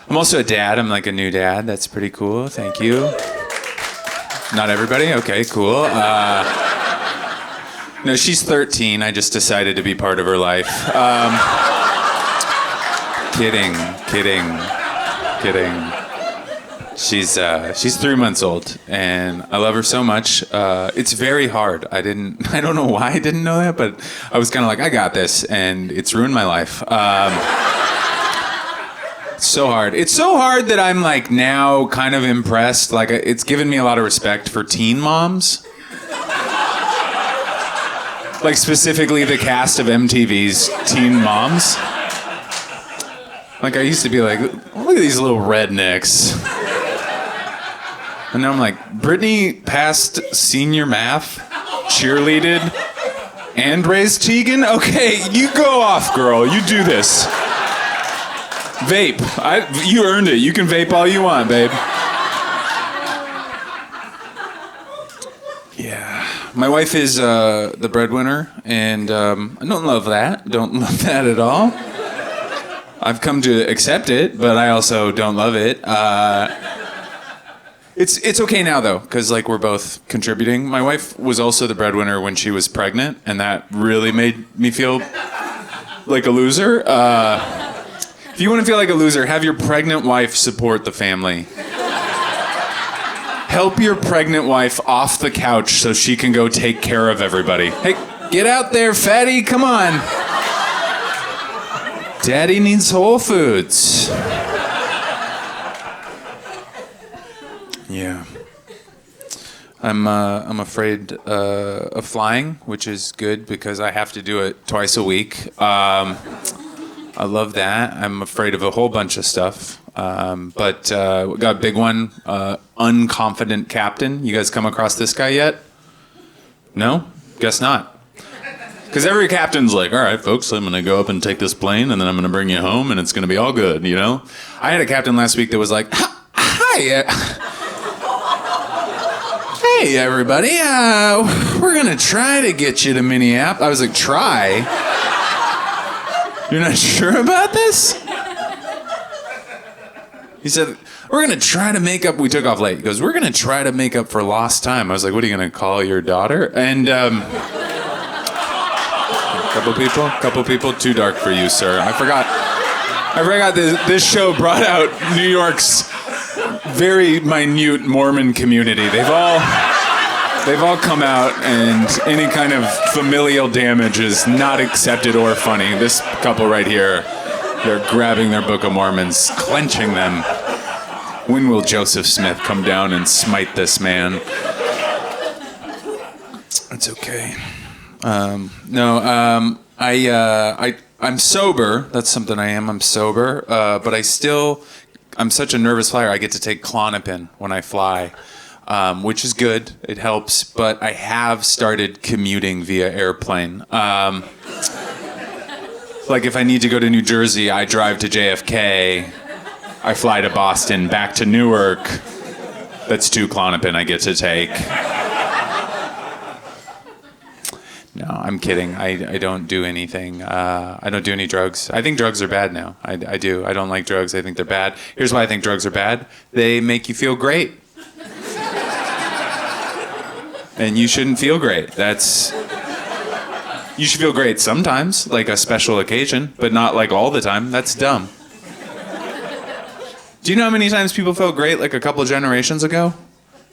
I'm also a dad. I'm like a new dad. That's pretty cool. Thank you. Not everybody? Okay, cool. No, she's 13. I just decided to be part of her life. Kidding. She's 3 months old, and I love her so much. It's very hard. I don't know why I didn't know that, but I was kind of like, I got this, and it's ruined my life. So hard. It's so hard that I'm like now kind of impressed. Like it's given me a lot of respect for teen moms. Like specifically the cast of MTV's Teen Moms. Like I used to be like, look at these little rednecks. And now I'm like, Brittany passed senior math, cheerleaded, and raised Tegan? Okay, you go off, girl. You do this. Vape. You earned it. You can vape all you want, babe. Yeah. My wife is the breadwinner, and I don't love that. Don't love that at all. I've come to accept it, but I also don't love it. It's okay now, though, because like we're both contributing. My wife was also the breadwinner when she was pregnant, and that really made me feel like a loser. If you want to feel like a loser, have your pregnant wife support the family. Help your pregnant wife off the couch so she can go take care of everybody. Hey, get out there, fatty, come on. Daddy needs Whole Foods. Yeah. I'm afraid of flying, which is good because I have to do it twice a week. I love that. I'm afraid of a whole bunch of stuff. But we got a big one, unconfident captain. You guys come across this guy yet? No? Guess not. Because every captain's like, all right, folks, I'm going to go up and take this plane, and then I'm going to bring you home, and it's going to be all good, you know? I had a captain last week that was like, hi, hey, everybody, we're going to try to get you to Minneapolis. I was like, try? You're not sure about this? He said, we're going to try to make up. We took off late. He goes, we're going to try to make up for lost time. I was like, what are you going to call your daughter? And couple people, too dark for you, sir. I forgot this show brought out New York's very minute Mormon community. They've all come out, and any kind of familial damage is not accepted or funny. This couple right here, they're grabbing their Book of Mormons, clenching them. When will Joseph Smith come down and smite this man? It's okay. I'm sober. That's something I am. I'm sober. But I'm such a nervous flyer. I get to take Klonopin when I fly. Which is good. It helps, but I have started commuting via airplane. Like if I need to go to New Jersey, I drive to JFK, I fly to Boston, back to Newark. That's 2 Klonopin I get to take. No, I'm kidding. I don't do anything. I don't do any drugs. I think drugs are bad now. I do. I don't like drugs. I think they're bad. Here's why I think drugs are bad. They make you feel great. And you shouldn't feel great. You should feel great sometimes, like a special occasion, but not like all the time. That's dumb. Do you know how many times people felt great like a couple of generations ago?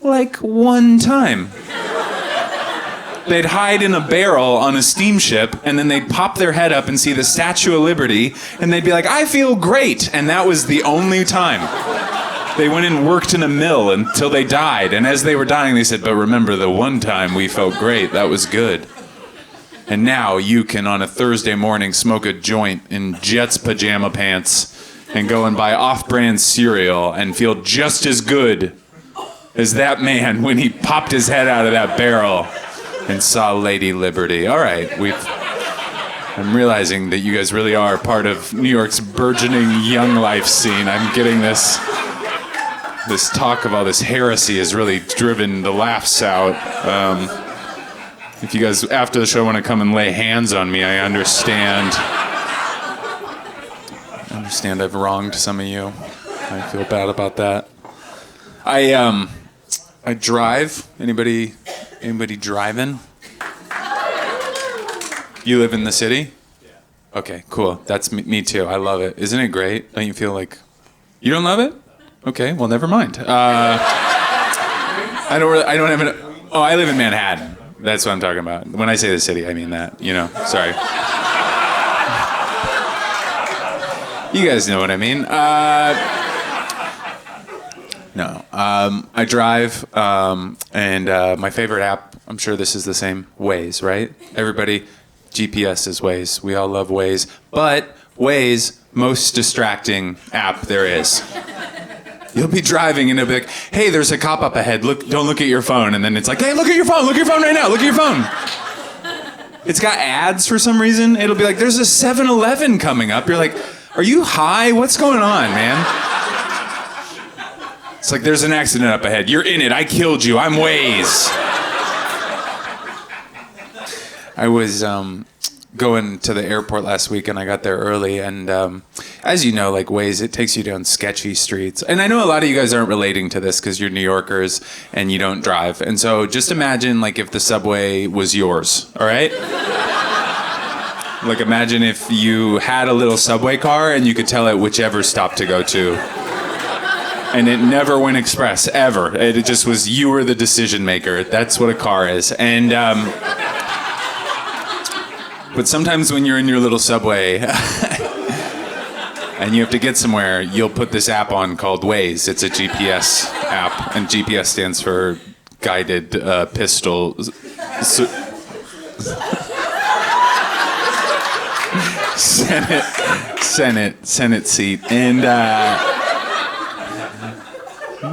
Like one time. They'd hide in a barrel on a steamship, and then they'd pop their head up and see the Statue of Liberty, and they'd be like, I feel great. And that was the only time. They went and worked in a mill until they died. And as they were dying, they said, but remember the one time we felt great, that was good. And now you can, on a Thursday morning, smoke a joint in Jets pajama pants and go and buy off-brand cereal and feel just as good as that man when he popped his head out of that barrel and saw Lady Liberty. All right, I'm realizing that you guys really are part of New York's burgeoning young life scene. I'm getting this talk of all this heresy has really driven the laughs out. If you guys, after the show, want to come and lay hands on me, I understand. I've wronged some of you. I feel bad about that. I drive. Anybody driving? You live in the city? Yeah. Okay, cool. That's me too. I love it. Isn't it great? Don't you feel like you don't love it? Okay, well, never mind. I don't have an. Oh, I live in Manhattan. That's what I'm talking about. When I say the city, I mean that. Sorry. You guys know what I mean. No. I drive, and my favorite app, I'm sure this is the same, Waze, right? Everybody, GPS is Waze. We all love Waze. But Waze, most distracting app there is. You'll be driving and it'll be like, hey, there's a cop up ahead. Don't look at your phone. And then it's like, hey, look at your phone. Look at your phone right now. Look at your phone. It's got ads for some reason. It'll be like, there's a 7-Eleven coming up. You're like, are you high? What's going on, man? It's like, there's an accident up ahead. You're in it. I killed you. I'm Waze. I was going to the airport last week and I got there early. And as you know, like Waze, it takes you down sketchy streets. And I know a lot of you guys aren't relating to this because you're New Yorkers and you don't drive. And so just imagine like if the subway was yours, all right? Like imagine if you had a little subway car and you could tell it whichever stop to go to. And it never went express, ever. It just was, you were the decision maker. That's what a car is. And, but sometimes when you're in your little subway and you have to get somewhere, you'll put this app on called Waze. It's a GPS app, and GPS stands for Guided Pistol. Senate seat. And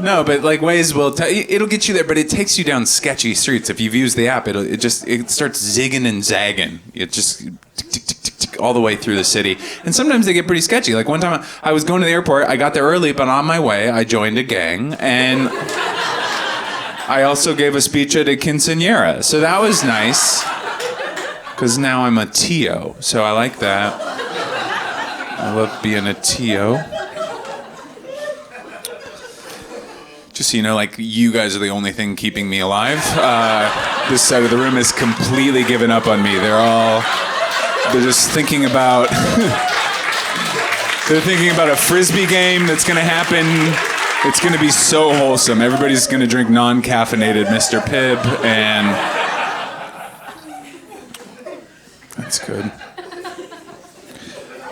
no, but like Waze will it'll get you there, but it takes you down sketchy streets. If you've used the app, it starts zigging and zagging. It just tick, tick, tick, tick, tick, all the way through the city. And sometimes they get pretty sketchy. Like one time I was going to the airport, I got there early, but on my way I joined a gang, and I also gave a speech at a quinceañera. So that was nice, because now I'm a Tio, so I like that. I love being a Tio. Just so you know, like, you guys are the only thing keeping me alive. This side of the room has completely given up on me. They're just thinking about, they're thinking about a Frisbee game that's gonna happen. It's gonna be so wholesome. Everybody's gonna drink non-caffeinated Mr. Pibb, and that's good.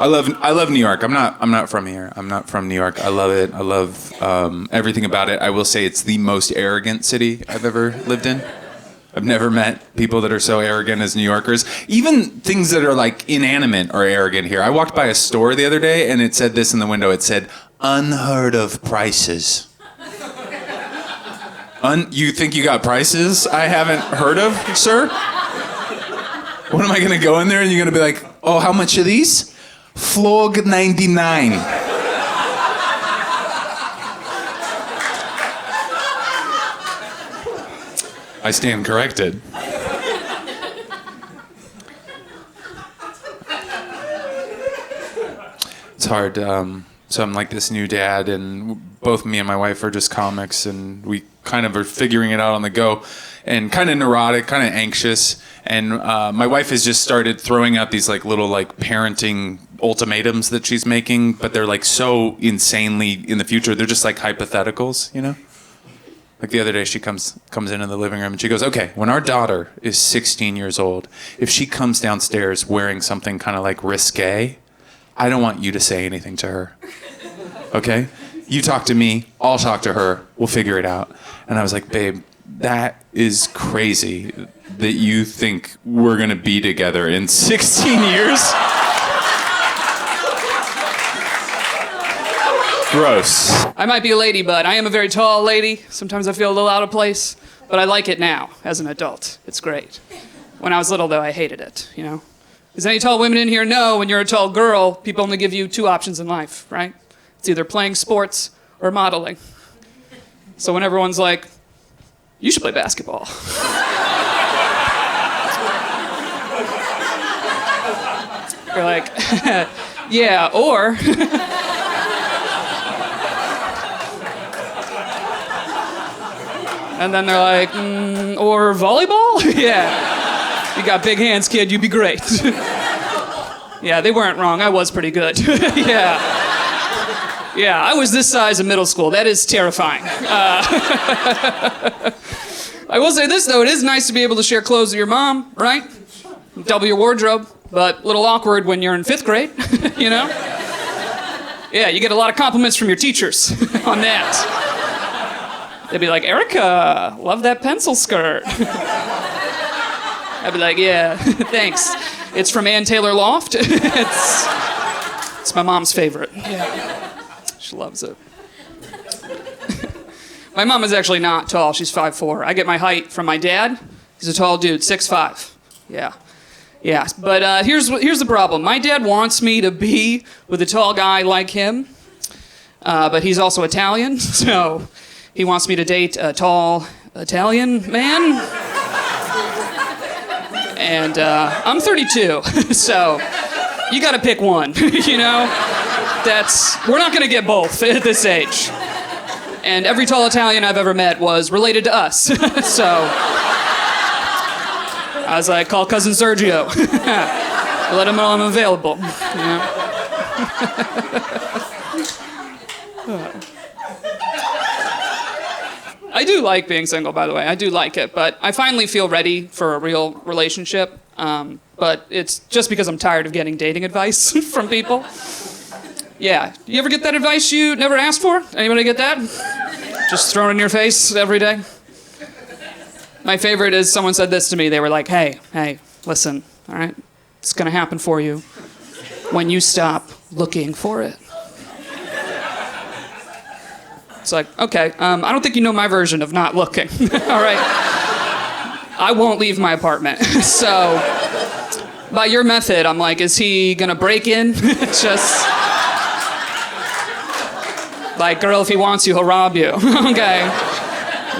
I love New York. I'm not from here. I'm not from New York. I love it. I love everything about it. I will say it's the most arrogant city I've ever lived in. I've never met people that are so arrogant as New Yorkers. Even things that are like inanimate are arrogant here. I walked by a store the other day and it said this in the window. It said, unheard of prices. You think you got prices I haven't heard of, sir? What am I gonna go in there and you're gonna be like, oh, how much are these? Flog 99. I stand corrected. It's hard. So I'm like this new dad, and both me and my wife are just comics, and we kind of are figuring it out on the go, and kind of neurotic, kind of anxious. And my wife has just started throwing out these like little like parenting ultimatums that she's making, but they're like so insanely in the future. They're just like hypotheticals, you know? Like the other day she comes into the living room and she goes, okay, when our daughter is 16 years old, if she comes downstairs wearing something kind of like risque, I don't want you to say anything to her. Okay? You talk to me, I'll talk to her, we'll figure it out. And I was like, babe, that is crazy that you think we're gonna be together in 16 years? Gross. I might be a lady, but I am a very tall lady. Sometimes I feel a little out of place, but I like it now as an adult. It's great. When I was little, though, I hated it, you know? Does any tall women in here know when you're a tall girl, people only give you two options in life, right? It's either playing sports or modeling. So when everyone's like, you should play basketball. You're like, yeah, or... And then they're like, or volleyball? Yeah. You got big hands, kid, you'd be great. Yeah, they weren't wrong. I was pretty good. Yeah. Yeah, I was this size in middle school. That is terrifying. I will say this, though. It is nice to be able to share clothes with your mom, right? Double your wardrobe, but a little awkward when you're in 5th grade, you know? Yeah, you get a lot of compliments from your teachers on that. They'd be like, Erica, love that pencil skirt. I'd be like, yeah, thanks. It's from Ann Taylor Loft. It's my mom's favorite. Yeah. She loves it. My mom is actually not tall. She's 5'4". I get my height from my dad. He's a tall dude, 6'5". Yeah. Yeah, but here's the problem. My dad wants me to be with a tall guy like him, but he's also Italian, so he wants me to date a tall Italian man. And I'm 32, so you gotta pick one, you know? We're not gonna get both at this age. And every tall Italian I've ever met was related to us, so I was like, call cousin Sergio. Let him know I'm available. You know? I do like being single, by the way. I do like it, but I finally feel ready for a real relationship. But it's just because I'm tired of getting dating advice from people. Yeah. You ever get that advice you never asked for? Anybody get that? Just thrown in your face every day? My favorite is someone said this to me. They were like, hey, listen, all right? It's going to happen for you when you stop looking for it. It's like, okay, I don't think you know my version of not looking, all right? I won't leave my apartment. So by your method, I'm like, is he going to break in? Just like, girl, if he wants you, he'll rob you. Okay.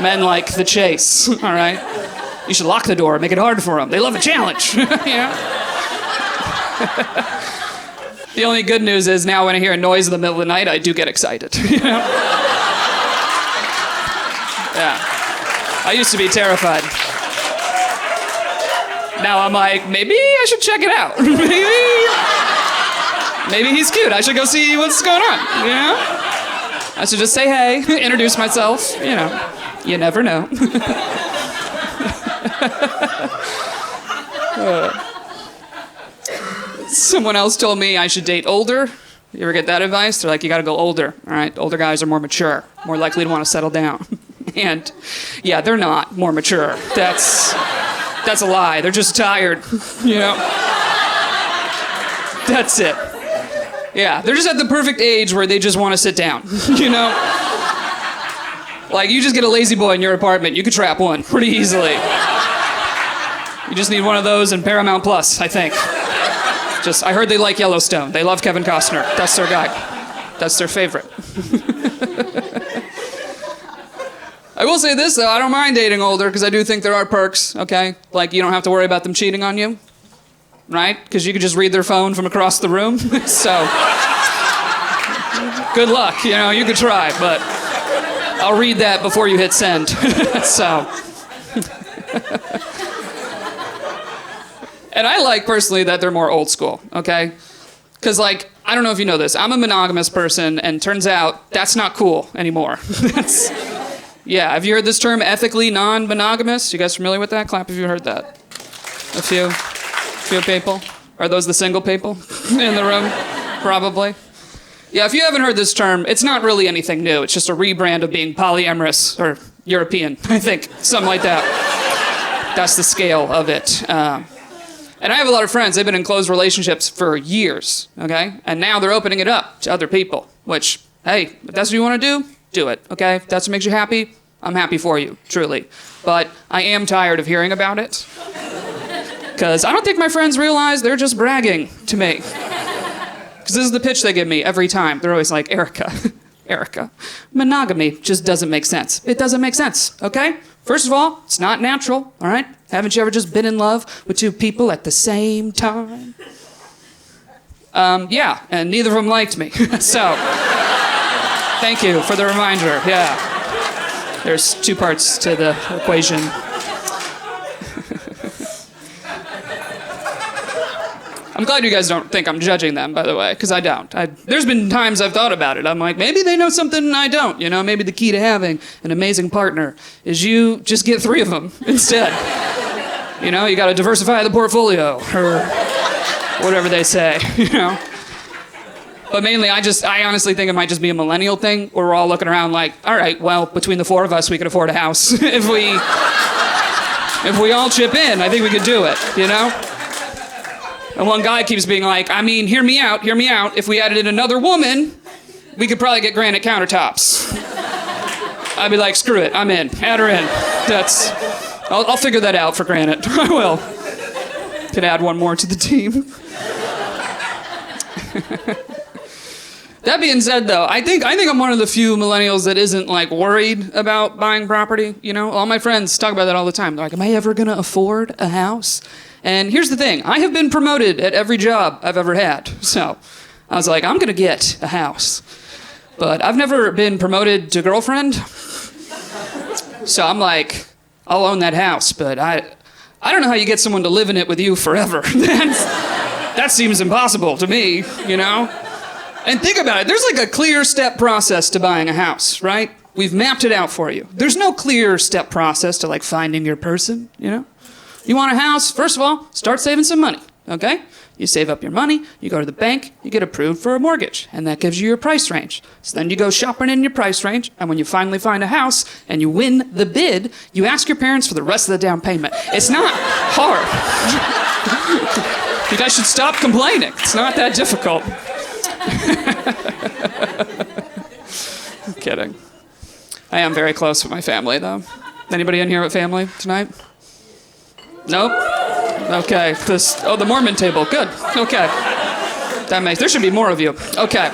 Men like the chase, all right? You should lock the door, make it hard for them. They love a challenge, you know? The only good news is now when I hear a noise in the middle of the night, I do get excited, you know? Yeah. I used to be terrified. Now I'm like, maybe I should check it out. Maybe he's cute. I should go see what's going on, you know? I should just say hey, introduce myself, you know. You never know. Someone else told me I should date older. You ever get that advice? They're like, you gotta go older, all right? Older guys are more mature, more likely to want to settle down. And yeah, they're not more mature. That's a lie. They're just tired, you know? That's it. Yeah, they're just at the perfect age where they just want to sit down, you know? Like, you just get a lazy boy in your apartment, you could trap one pretty easily. You just need one of those in Paramount Plus, I think. I heard they like Yellowstone. They love Kevin Costner. That's their guy. That's their favorite. I will say this, though. I don't mind dating older, because I do think there are perks, okay? Like, you don't have to worry about them cheating on you, right? Because you could just read their phone from across the room. So, good luck. You know, you could try, but I'll read that before you hit send. So. And I like, personally, that they're more old school, okay? Because, like, I don't know if you know this. I'm a monogamous person, and turns out that's not cool anymore. Yeah, have you heard this term, ethically non-monogamous? You guys familiar with that? Clap if you heard that. A few people. Are those the single people in the room? Probably. Yeah, if you haven't heard this term, it's not really anything new. It's just a rebrand of being polyamorous, or European, I think. Something like that. That's the scale of it. And I have a lot of friends, they've been in closed relationships for years, okay? And now they're opening it up to other people, which, hey, if that's what you want to do it, okay? If that's what makes you happy, I'm happy for you, truly. But I am tired of hearing about it. Because I don't think my friends realize they're just bragging to me. Because this is the pitch they give me every time. They're always like, Erica, monogamy just doesn't make sense. It doesn't make sense, okay? First of all, it's not natural, all right? Haven't you ever just been in love with two people at the same time? Yeah, and neither of them liked me. So, thank you for the reminder, yeah. There's two parts to the equation. I'm glad you guys don't think I'm judging them, by the way, because I don't. There's been times I've thought about it. I'm like, maybe they know something I don't. You know, maybe the key to having an amazing partner is you just get 3 of them instead. You know, you got to diversify the portfolio, or whatever they say, you know. But mainly, I honestly think it might just be a millennial thing, where we're all looking around like, all right, well, between the 4 of us, we could afford a house. If we all chip in, I think we could do it, you know? And one guy keeps being like, I mean, hear me out. If we added in another woman, we could probably get granite countertops. I'd be like, screw it, I'm in. Add her in. I'll figure that out for granite. I will. Could add one more to the team. That being said, though, I think I'm one of the few millennials that isn't like worried about buying property. You know, all my friends talk about that all the time. They're like, am I ever gonna afford a house? And here's the thing, I have been promoted at every job I've ever had. So I was like, I'm gonna get a house. But I've never been promoted to girlfriend. So I'm like, I'll own that house, but I don't know how you get someone to live in it with you forever. That seems impossible to me, you know? And think about it, there's like a clear step process to buying a house, right? We've mapped it out for you. There's no clear step process to like finding your person, you know? You want a house, first of all, start saving some money, okay? You save up your money, you go to the bank, you get approved for a mortgage, and that gives you your price range. So then you go shopping in your price range, and when you finally find a house and you win the bid, you ask your parents for the rest of the down payment. It's not hard. You guys should stop complaining. It's not that difficult. I'm kidding. I am very close with my family, though. Anybody in here with family tonight? Nope. Okay. The Mormon table. Good. Okay. There should be more of you. Okay.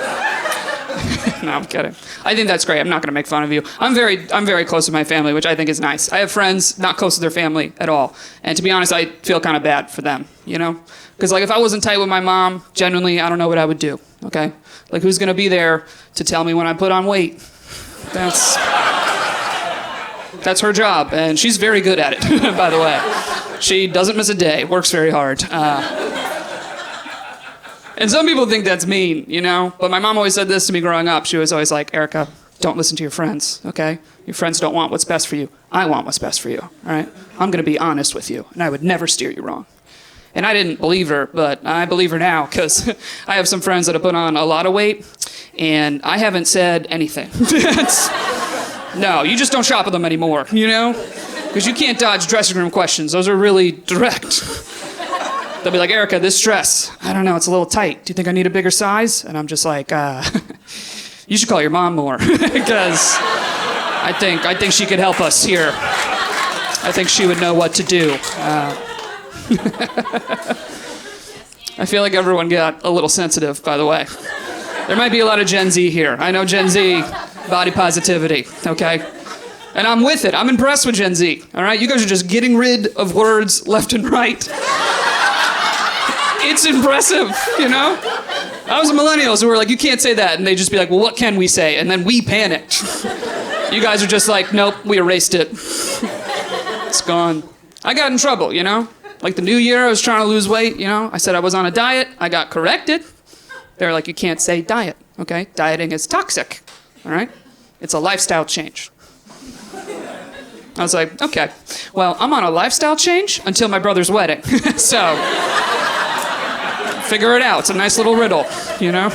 No, I'm kidding. I think that's great. I'm not going to make fun of you. I'm very close with my family, which I think is nice. I have friends not close to their family at all. And to be honest, I feel kind of bad for them, you know? Because like if I wasn't tight with my mom, genuinely, I don't know what I would do, okay? Like who's going to be there to tell me when I put on weight? That's her job, and she's very good at it, by the way. She doesn't miss a day, works very hard. And some people think that's mean, you know? But my mom always said this to me growing up. She was always like, Erica, don't listen to your friends, okay? Your friends don't want what's best for you. I want what's best for you, all right? I'm going to be honest with you, and I would never steer you wrong. And I didn't believe her, but I believe her now, because I have some friends that have put on a lot of weight, and I haven't said anything. No, you just don't shop with them anymore, you know? Because you can't dodge dressing room questions. Those are really direct. They'll be like, Erica, this dress, I don't know, it's a little tight. Do you think I need a bigger size? And I'm just like, you should call your mom more. Because I think she could help us here. I think she would know what to do. I feel like everyone got a little sensitive, by the way. There might be a lot of Gen Z here. I know Gen Z, body positivity, okay? And I'm with it. I'm impressed with Gen Z, all right? You guys are just getting rid of words left and right. It's impressive, you know? I was a millennials who were like, you can't say that. And they'd just be like, well, what can we say? And then we panicked. You guys are just like, nope, we erased it. It's gone. I got in trouble, you know? Like the new year, I was trying to lose weight, you know? I said I was on a diet. I got corrected. They were like, you can't say diet, okay? Dieting is toxic, all right? It's a lifestyle change. I was like, okay, well, I'm on a lifestyle change until my brother's wedding. So, figure it out. It's a nice little riddle, you know?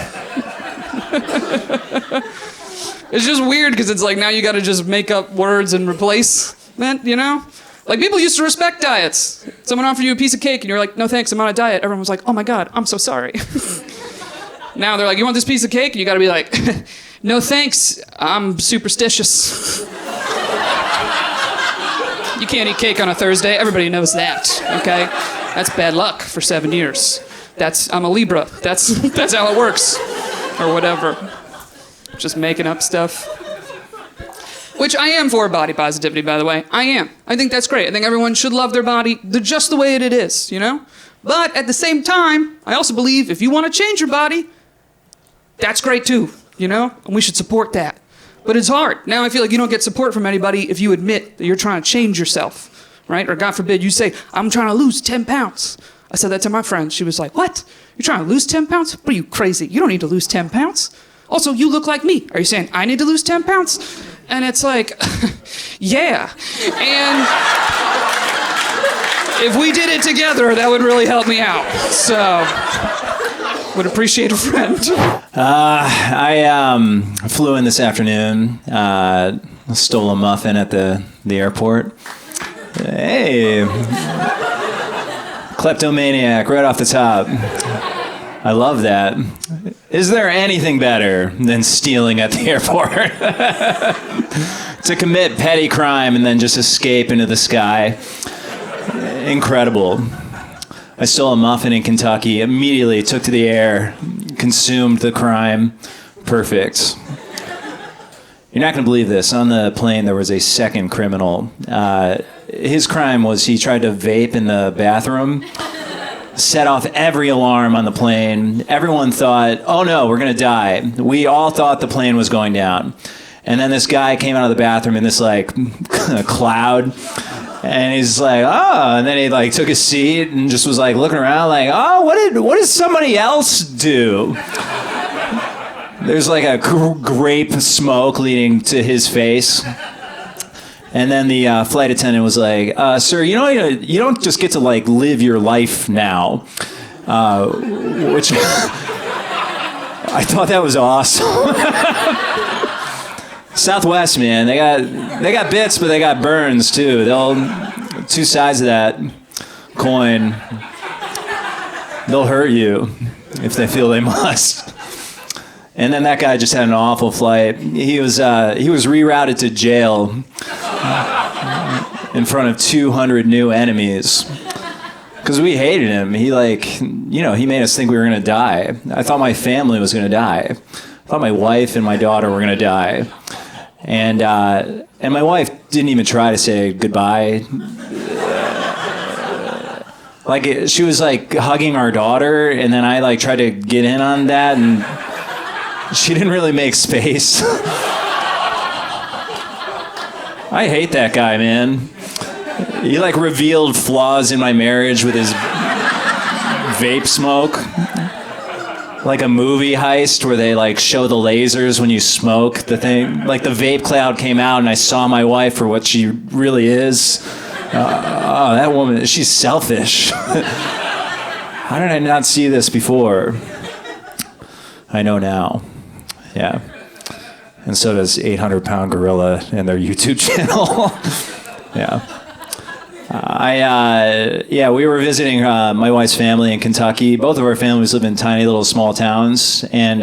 It's just weird because it's like now you got to just make up words and replace that, you know? Like people used to respect diets. Someone offered you a piece of cake and you're like, no thanks, I'm on a diet. Everyone was like, oh my God, I'm so sorry. Now they're like, you want this piece of cake? And you got to be like, no thanks, I'm superstitious. You can't eat cake on a Thursday. Everybody knows that, okay? That's bad luck for 7 years. I'm a Libra. That's how it works. Or whatever. Just making up stuff. Which I am for body positivity, by the way. I am. I think that's great. I think everyone should love their body just the way it is, you know? But at the same time, I also believe if you want to change your body, that's great too, you know? And we should support that. But it's hard. Now I feel like you don't get support from anybody if you admit that you're trying to change yourself, right? Or God forbid, you say, I'm trying to lose 10 pounds. I said that to my friend. She was like, what? You're trying to lose 10 pounds? What are you, crazy? You don't need to lose 10 pounds. Also, you look like me. Are you saying I need to lose 10 pounds? And it's like, yeah. And if we did it together, that would really help me out. So, would appreciate a friend. I flew in this afternoon, stole a muffin at the airport. Hey, kleptomaniac right off the top. I love that. Is there anything better than stealing at the airport? To commit petty crime and then just escape into the sky. Incredible. I stole a muffin in Kentucky, immediately took to the air, consumed the crime. Perfect. You're not going to believe this. On the plane, there was a second criminal. His crime was he tried to vape in the bathroom, set off every alarm on the plane. Everyone thought, oh no, we're going to die. We all thought the plane was going down. And then this guy came out of the bathroom in this like cloud. And he's like, oh, and then he like took a seat and just was like looking around like, oh, what did somebody else do? There's like a grape smoke leading to his face. And then the flight attendant was like, sir, you know, you don't just get to like live your life now. Which I thought that was awesome. Southwest, man, they got bits, but they got burns too. Two sides of that coin. They'll hurt you if they feel they must. And then that guy just had an awful flight. He was rerouted to jail in front of 200 new enemies because we hated him. He he made us think we were gonna die. I thought my family was gonna die. I thought my wife and my daughter were gonna die. And my wife didn't even try to say goodbye. She was like hugging our daughter, and then I like tried to get in on that, and she didn't really make space. I hate that guy, man. He like revealed flaws in my marriage with his vape smoke. Like a movie heist where they like show the lasers when you smoke the thing. Like the vape cloud came out and I saw my wife for what she really is. Oh, that woman, she's selfish. How did I not see this before? I know now. Yeah. And so does 800-pound gorilla and their YouTube channel. Yeah. We were visiting my wife's family in Kentucky. Both of our families live in tiny little small towns. And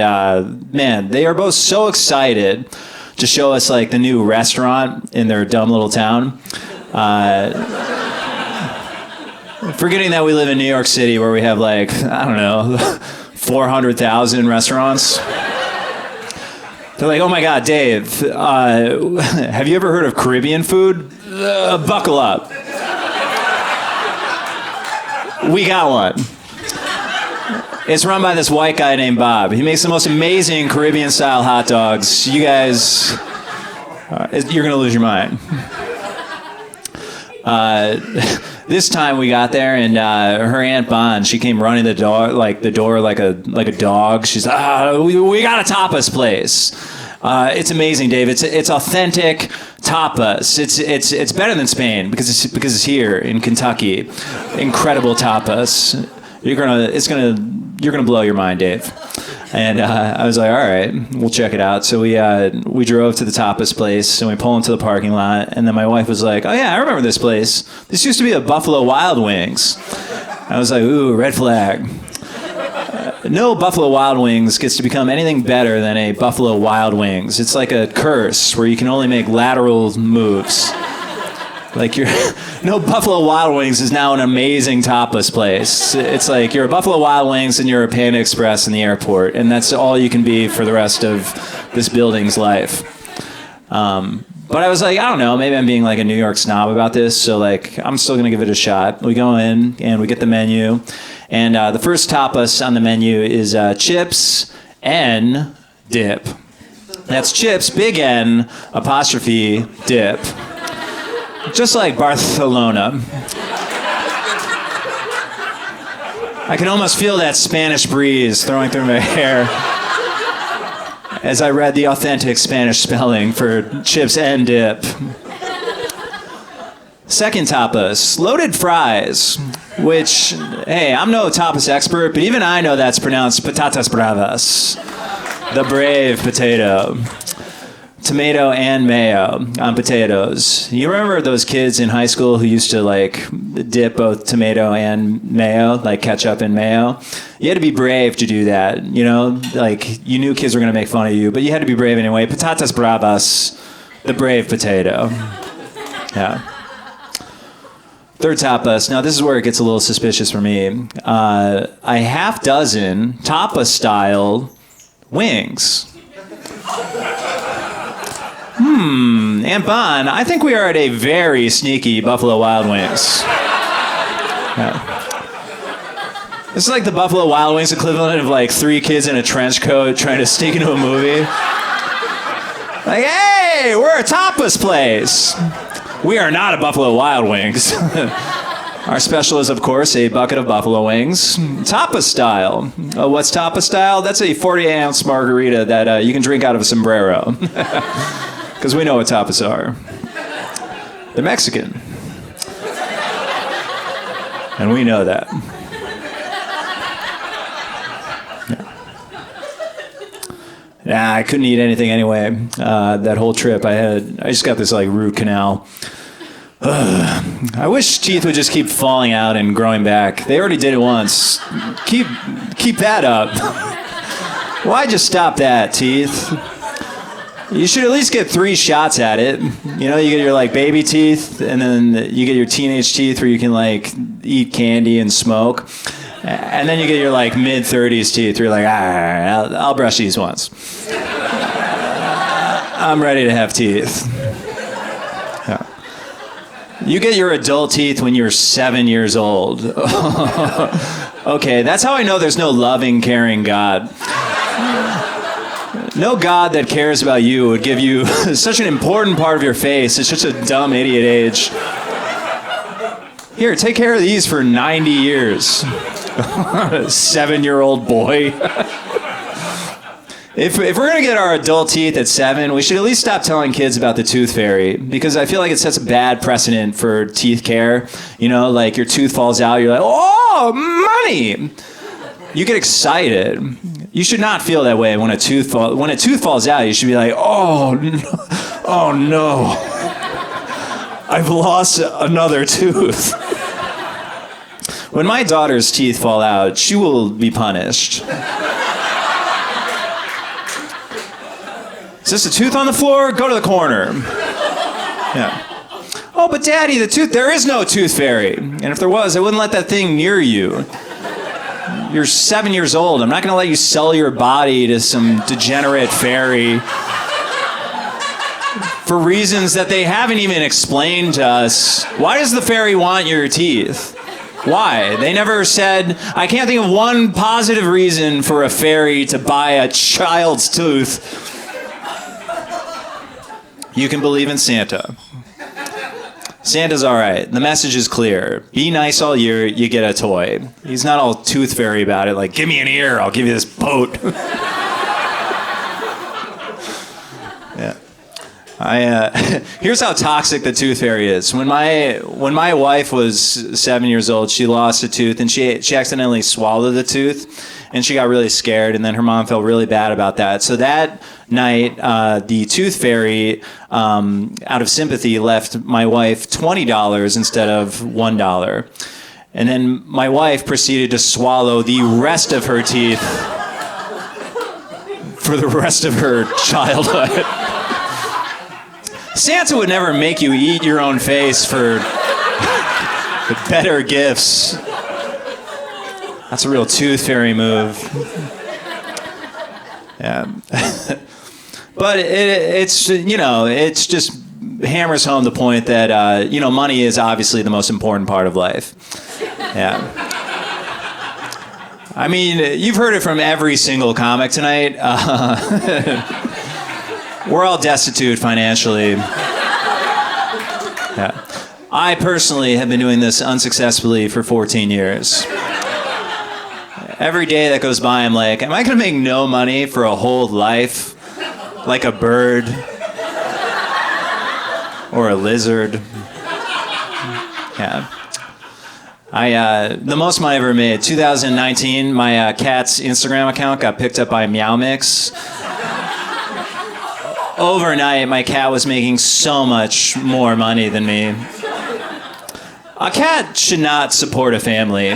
man, they are both so excited to show us like the new restaurant in their dumb little town. Forgetting that we live in New York City where we have like, I don't know, 400,000 restaurants. They're like, oh my God, Dave, have you ever heard of Caribbean food? Buckle up. We got one. It's run by this white guy named Bob. He makes the most amazing Caribbean-style hot dogs. You guys, you're going to lose your mind. This time we got there, and her Aunt Bond, she came running the door like a dog. She's like, we got a tapas place. It's amazing, Dave. It's authentic tapas. It's better than Spain because it's here in Kentucky. Incredible tapas. You're gonna blow your mind, Dave. And I was like, all right, we'll check it out. So we drove to the tapas place and we pull into the parking lot. And then my wife was like, oh yeah, I remember this place. This used to be a Buffalo Wild Wings. I was like, ooh, red flag. No Buffalo Wild Wings gets to become anything better than a Buffalo Wild Wings. It's like a curse where you can only make lateral moves. Like no Buffalo Wild Wings is now an amazing tapas place. It's like you're a Buffalo Wild Wings and you're a Panda Express in the airport, and that's all you can be for the rest of this building's life. But I was like, I don't know, maybe I'm being like a New York snob about this, so like I'm still gonna give it a shot. We go in and we get the menu, and the first tapas on the menu is chips and dip. That's chips, big N, apostrophe, dip. Just like Barcelona. I can almost feel that Spanish breeze throwing through my hair as I read the authentic Spanish spelling for chips and dip. Second tapas, loaded fries, which, hey, I'm no tapas expert, but even I know that's pronounced patatas bravas, the brave potato. Tomato and mayo on potatoes. You remember those kids in high school who used to like dip both tomato and mayo, like ketchup and mayo? You had to be brave to do that, you know? Like, you knew kids were going to make fun of you, but you had to be brave anyway. Patatas bravas, the brave potato. Yeah. Third tapas. Now, this is where it gets a little suspicious for me. A half dozen tapas-style wings. Aunt Bon, I think we are at a very sneaky Buffalo Wild Wings. Yeah. This is like the Buffalo Wild Wings equivalent of like 3 kids in a trench coat trying to sneak into a movie. Like, hey, we're a tapas place. We are not a Buffalo Wild Wings. Our special is, of course, a bucket of buffalo wings. Tapas style. What's tapas style? That's a 48-ounce margarita that you can drink out of a sombrero. Because we know what tapas are. They're Mexican. And we know that. Nah, I couldn't eat anything anyway. That whole trip, I just got this like root canal. I wish teeth would just keep falling out and growing back. They already did it once. Keep that up. Why just stop that, teeth? You should at least get 3 shots at it. You know, you get your like baby teeth, and then you get your teenage teeth where you can like eat candy and smoke. And then you get your like mid-30s teeth where you're like, all right, I'll brush these once. I'm ready to have teeth. Yeah. You get your adult teeth when you're 7 years old. Okay, that's how I know there's no loving, caring God. No God that cares about you would give you such an important part of your face at such a dumb idiot age. Here, take care of these for 90 years. 7-year-old boy. If we're going to get our adult teeth at 7, we should at least stop telling kids about the tooth fairy, because I feel like it sets a bad precedent for teeth care. You know, like your tooth falls out, you're like, oh, money! You get excited. You should not feel that way when a tooth falls out. You should be like, oh no, I've lost another tooth. When my daughter's teeth fall out, she will be punished. Is this a tooth on the floor? Go to the corner. Yeah. Oh, but Daddy, there is no tooth fairy. And if there was, I wouldn't let that thing near you. You're 7 years old. I'm not going to let you sell your body to some degenerate fairy for reasons that they haven't even explained to us. Why does the fairy want your teeth? Why? They never said, I can't think of one positive reason for a fairy to buy a child's tooth. You can believe in Santa. Santa's all right. The message is clear. Be nice all year, you get a toy. He's not all tooth fairy about it, like, give me an ear, I'll give you this boat. Yeah. Here's how toxic the tooth fairy is. When my wife was 7 years old, she lost a tooth, and she accidentally swallowed the tooth, and she got really scared, and then her mom felt really bad about that. So that night, the tooth fairy, out of sympathy, left my wife $20 instead of $1. And then my wife proceeded to swallow the rest of her teeth for the rest of her childhood. Santa would never make you eat your own face for better gifts. That's a real tooth fairy move. Yeah. But it's it just hammers home the point that, money is obviously the most important part of life. Yeah. I mean, you've heard it from every single comic tonight. We're all destitute financially. Yeah. I personally have been doing this unsuccessfully for 14 years. Every day that goes by, I'm like, am I going to make no money for a whole life? Like a bird? Or a lizard? Yeah. The most money I ever made, 2019, my cat's Instagram account got picked up by Meow Mix. Overnight, my cat was making so much more money than me. A cat should not support a family.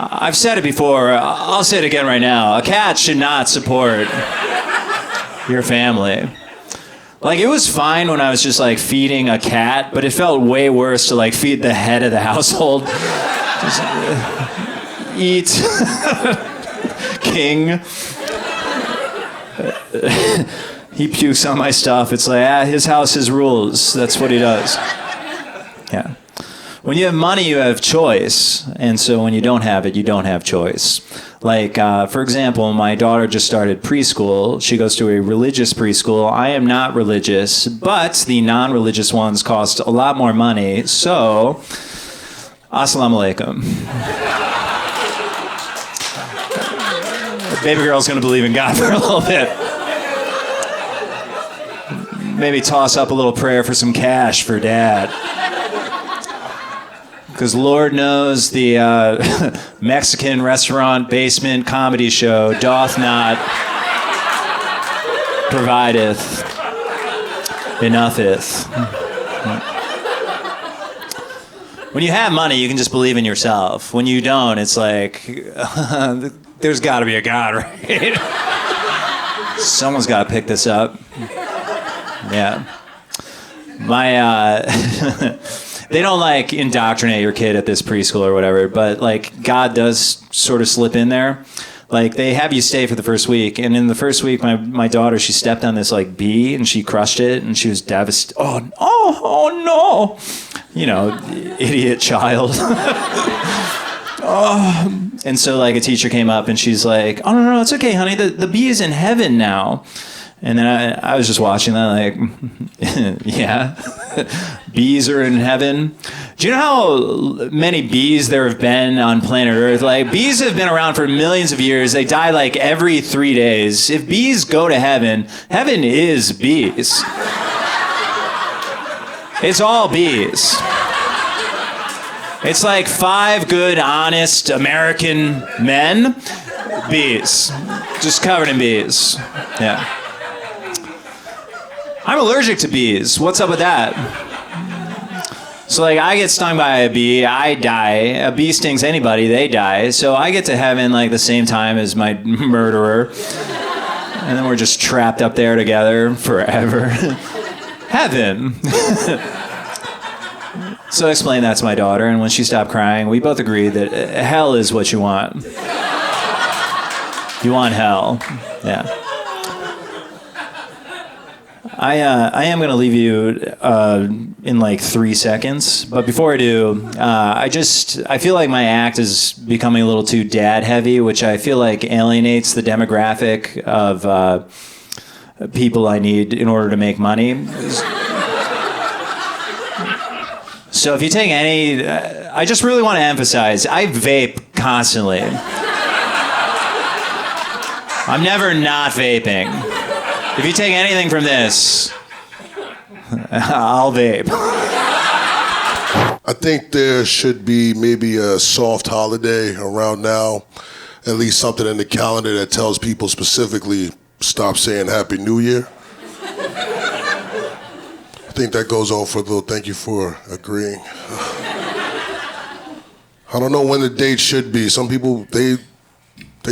I've said it before, I'll say it again right now. A cat should not support your family. Like, it was fine when I was just, like, feeding a cat, but it felt way worse to, like, feed the head of the household. Just, eat. King. He pukes on my stuff. It's like, his house, his rules. That's what he does. Yeah. When you have money, you have choice. And so when you don't have it, you don't have choice. Like, for example, my daughter just started preschool. She goes to a religious preschool. I am not religious, but the non-religious ones cost a lot more money. So, assalamu alaikum. Baby girl's going to believe in God for a little bit. Maybe toss up a little prayer for some cash for dad. Because Lord knows the Mexican restaurant basement comedy show doth not provideth enougheth. When you have money, you can just believe in yourself. When you don't, it's like, there's got to be a God, right? Someone's got to pick this up. Yeah. They don't, like, indoctrinate your kid at this preschool or whatever, but, like, God does sort of slip in there. Like, they have you stay for the first week, and in the first week, my daughter, she stepped on this, like, bee, and she crushed it, and she was devastated. Oh, no. You know, idiot child. Oh. And so, like, a teacher came up, and she's like, oh, no, it's okay, honey, the bee is in heaven now. And then I was just watching that, like, yeah, bees are in heaven. Do you know how many bees there have been on planet Earth? Like, bees have been around for millions of years. They die, like, every 3 days. If bees go to heaven, heaven is bees. It's all bees. It's like 5 good, honest American men, bees. Just covered in bees. Yeah. I'm allergic to bees. What's up with that? So, like, I get stung by a bee, I die. A bee stings anybody, they die. So I get to heaven, like, the same time as my murderer. And then we're just trapped up there together forever. Heaven. So I explained that to my daughter, and when she stopped crying, we both agreed that hell is what you want. You want hell. Yeah. I am going to leave you in like 3 seconds, but before I do, I feel like my act is becoming a little too dad heavy, which I feel like alienates the demographic of people I need in order to make money. So if you take any, I just really want to emphasize, I vape constantly. I'm never not vaping. If you take anything from this, I'll vape. I think there should be maybe a soft holiday around now, at least something in the calendar that tells people specifically, stop saying Happy New Year. I think that goes on for a little. Thank you for agreeing. I don't know when the date should be. Some people, they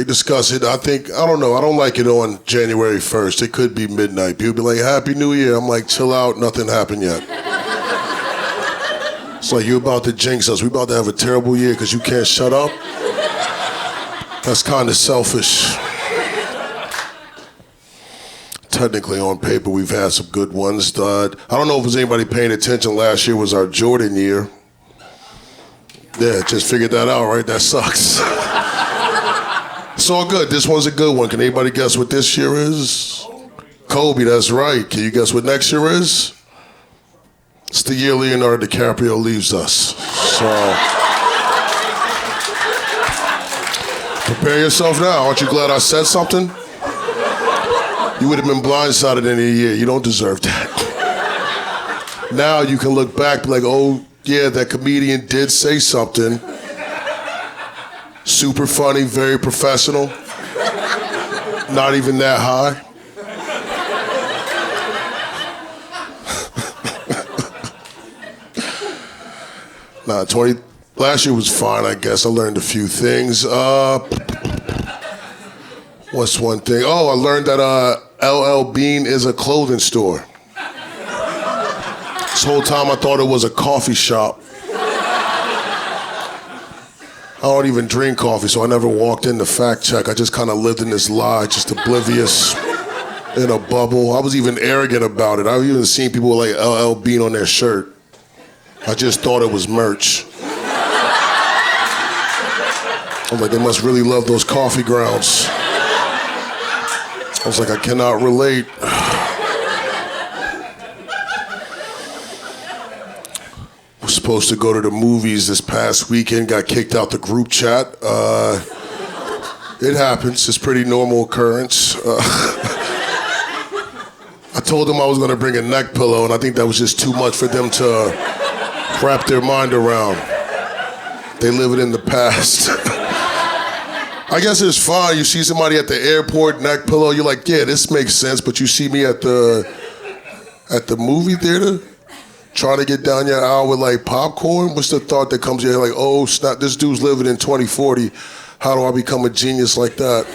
discuss it. I don't know. I don't like it on January 1st. It could be midnight. People be like, Happy New Year. I'm like, chill out. Nothing happened yet. It's like, you're about to jinx us. We about to have a terrible year because you can't shut up. That's kind of selfish. Technically, on paper, we've had some good ones. I don't know if there's anybody paying attention. Last year was our Jordan year. Yeah, just figured that out, right? That sucks. It's all good. This one's a good one. Can anybody guess what this year is? Kobe, that's right. Can you guess what next year is? It's the year Leonardo DiCaprio leaves us. So prepare yourself now. Aren't you glad I said something? You would have been blindsided in a year. You don't deserve that. Now you can look back and be like, oh, yeah, that comedian did say something. Super funny, very professional. Not even that high. Last year was fine, I guess. I learned a few things. What's one thing? Oh, I learned that LL Bean is a clothing store. This whole time I thought it was a coffee shop. I don't even drink coffee, so I never walked in to fact check. I just kind of lived in this lie, just oblivious, in a bubble. I was even arrogant about it. I've even seen people with like LL Bean on their shirt. I just thought it was merch. I'm like, they must really love those coffee grounds. I was like, I cannot relate. Was supposed to go to the movies this past weekend, got kicked out the group chat. It happens, it's a pretty normal occurrence. I told them I was gonna bring a neck pillow, and I think that was just too much for them to wrap their mind around. They live it in the past. I guess it's fine. You see somebody at the airport, neck pillow, you're like, yeah, this makes sense, but you see me at the movie theater, trying to get down your aisle with like popcorn, what's the thought that comes to your head? Like, oh, snap, this dude's living in 2040. How do I become a genius like that?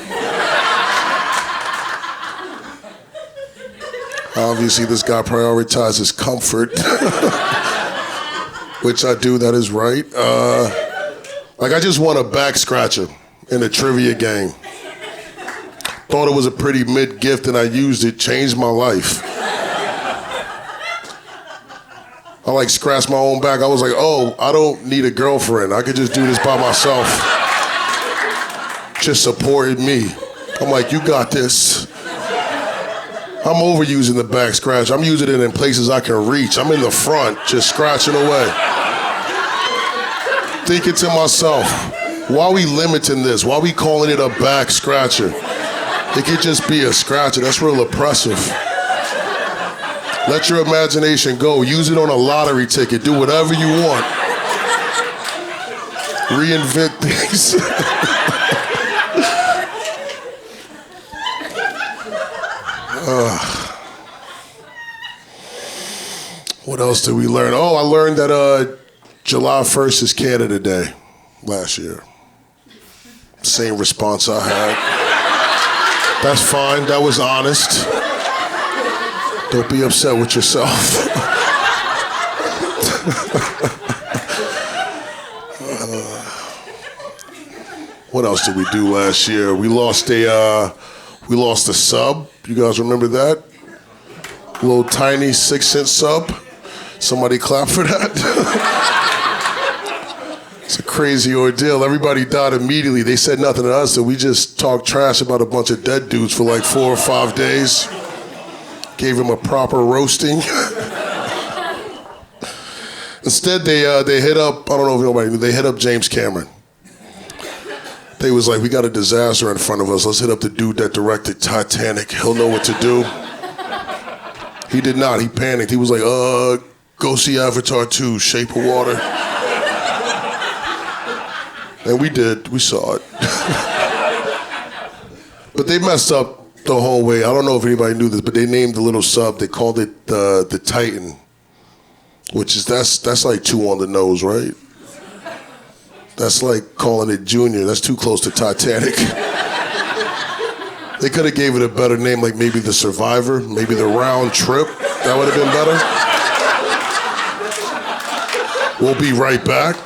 Obviously, this guy prioritizes comfort. Which I do, that is right. Like I just won a back scratcher in a trivia game. Thought it was a pretty mid gift and I used it, changed my life. I like scratched my own back. I was like, oh, I don't need a girlfriend. I could just do this by myself. Just supported me. I'm like, you got this. I'm overusing the back scratch. I'm using it in places I can reach. I'm in the front, just scratching away. Thinking to myself, why are we limiting this? Why are we calling it a back scratcher? It could just be a scratcher. That's real oppressive. Let your imagination go. Use it on a lottery ticket. Do whatever you want. Reinvent things. What else did we learn? Oh, I learned that July 1st is Canada Day last year. Same response I had. That's fine, that was honest. Don't be upset with yourself. What else did we do last year? We lost a sub. You guys remember that? A little tiny 6-cent sub. Somebody clap for that. It's a crazy ordeal. Everybody died immediately. They said nothing to us, so we just talked trash about a bunch of dead dudes for like 4 or 5 days. Gave him a proper roasting. Instead, they hit up, I don't know if nobody knew, they hit up James Cameron. They was like, we got a disaster in front of us. Let's hit up the dude that directed Titanic. He'll know what to do. He did not. He panicked. He was like, go see Avatar 2, Shape of Water. And we did. We saw it. But they messed up the whole way. I don't know if anybody knew this, but they named the little sub, they called it the Titan, which is, that's like too on the nose, right? That's like calling it Junior. That's too close to Titanic. They could have gave it a better name, like maybe the Survivor, maybe the Round Trip. That would have been better. We'll be right back.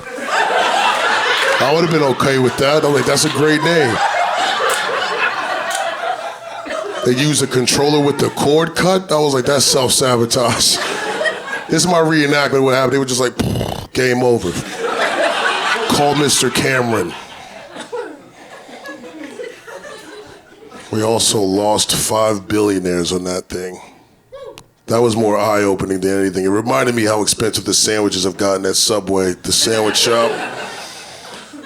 I would have been okay with that. I'm like, that's a great name. They used a controller with the cord cut. I was like, that's self-sabotage. This is my reenactment of what happened. They were just like, game over. Call Mr. Cameron. We also lost 5 billionaires on that thing. That was more eye-opening than anything. It reminded me how expensive the sandwiches have gotten at Subway, the sandwich shop.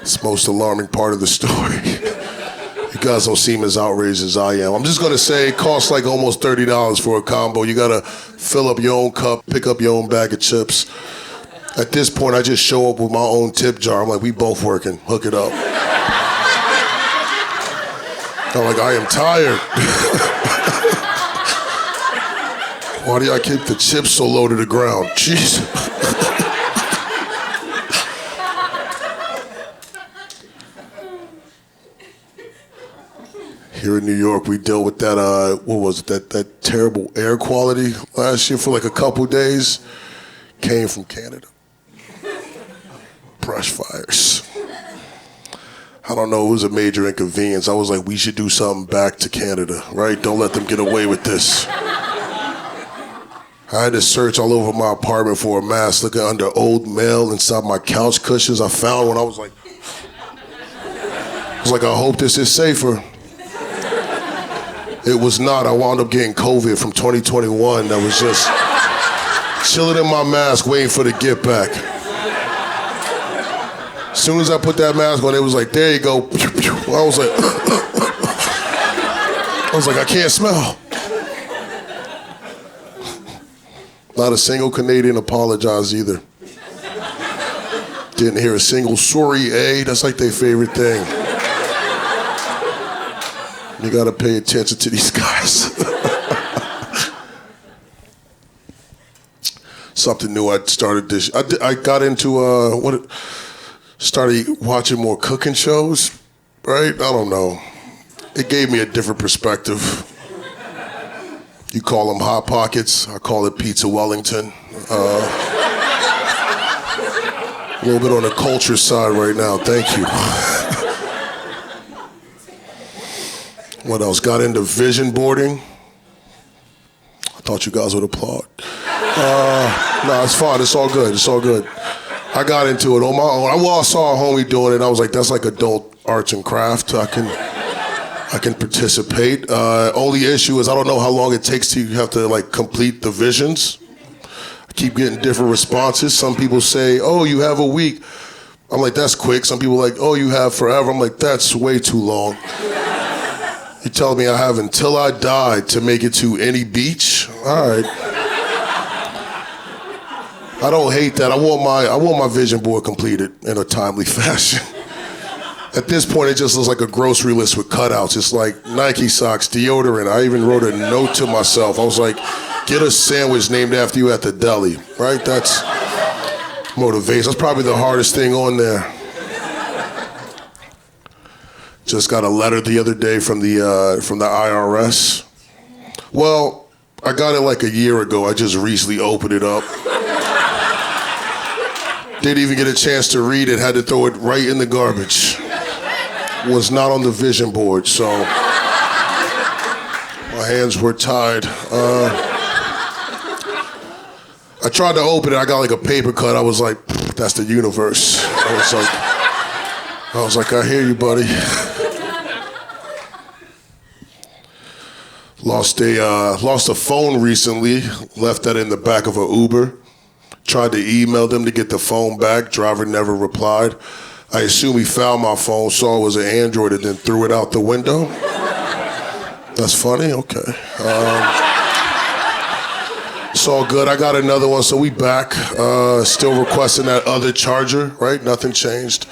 It's the most alarming part of the story. You guys don't seem as outraged as I am. I'm just gonna say it costs like almost $30 for a combo. You gotta fill up your own cup, pick up your own bag of chips. At this point, I just show up with my own tip jar. I'm like, we both working, hook it up. I'm like, I am tired. Why do y'all keep the chips so low to the ground? Jeez. Here in New York, we dealt with that, what was it, that terrible air quality last year for like a couple days. Came from Canada. Brush fires. I don't know, it was a major inconvenience. I was like, we should do something back to Canada, right? Don't let them get away with this. I had to search all over my apartment for a mask, looking under old mail inside my couch cushions. I found one. I was like, I hope this is safer. It was not. I wound up getting COVID from 2021. That was just chilling in my mask, waiting for the get back. As soon as I put that mask on, it was like, there you go. I was like, I can't smell. Not a single Canadian apologized either. Didn't hear a single sorry, eh? That's like their favorite thing. You gotta pay attention to these guys. Something new I started this. I got into started watching more cooking shows, right? I don't know. It gave me a different perspective. You call them Hot Pockets. I call it Pizza Wellington. A little bit on the culture side right now. Thank you. What else? Got into vision boarding. I thought you guys would applaud. No, it's fine. It's all good. It's all good. I got into it on my own. I saw a homie doing it. I was like, that's like adult arts and craft. I can participate. Only issue is I don't know how long it takes till you have to like complete the visions. I keep getting different responses. Some people say, oh, you have a week. I'm like, that's quick. Some people are like, oh, you have forever. I'm like, that's way too long. You're telling me I have until I die to make it to any beach? All right. I don't hate that. I want my vision board completed in a timely fashion. At this point, it just looks like a grocery list with cutouts. It's like Nike socks, deodorant. I even wrote a note to myself. I was like, get a sandwich named after you at the deli, right? That's motivation. That's probably the hardest thing on there. Just got a letter the other day from the IRS. Well, I got it like a year ago. I just recently opened it up. Didn't even get a chance to read it. Had to throw it right in the garbage. Was not on the vision board, so my hands were tied. I tried to open it. I got like a paper cut. I was like, that's the universe. I was like, I hear you, buddy. Lost a phone recently. Left that in the back of an Uber. Tried to email them to get the phone back. Driver never replied. I assume he found my phone, saw it was an Android, and then threw it out the window. That's funny? Okay. It's all good. I got another one, so we back. Still requesting that other charger, right? Nothing changed.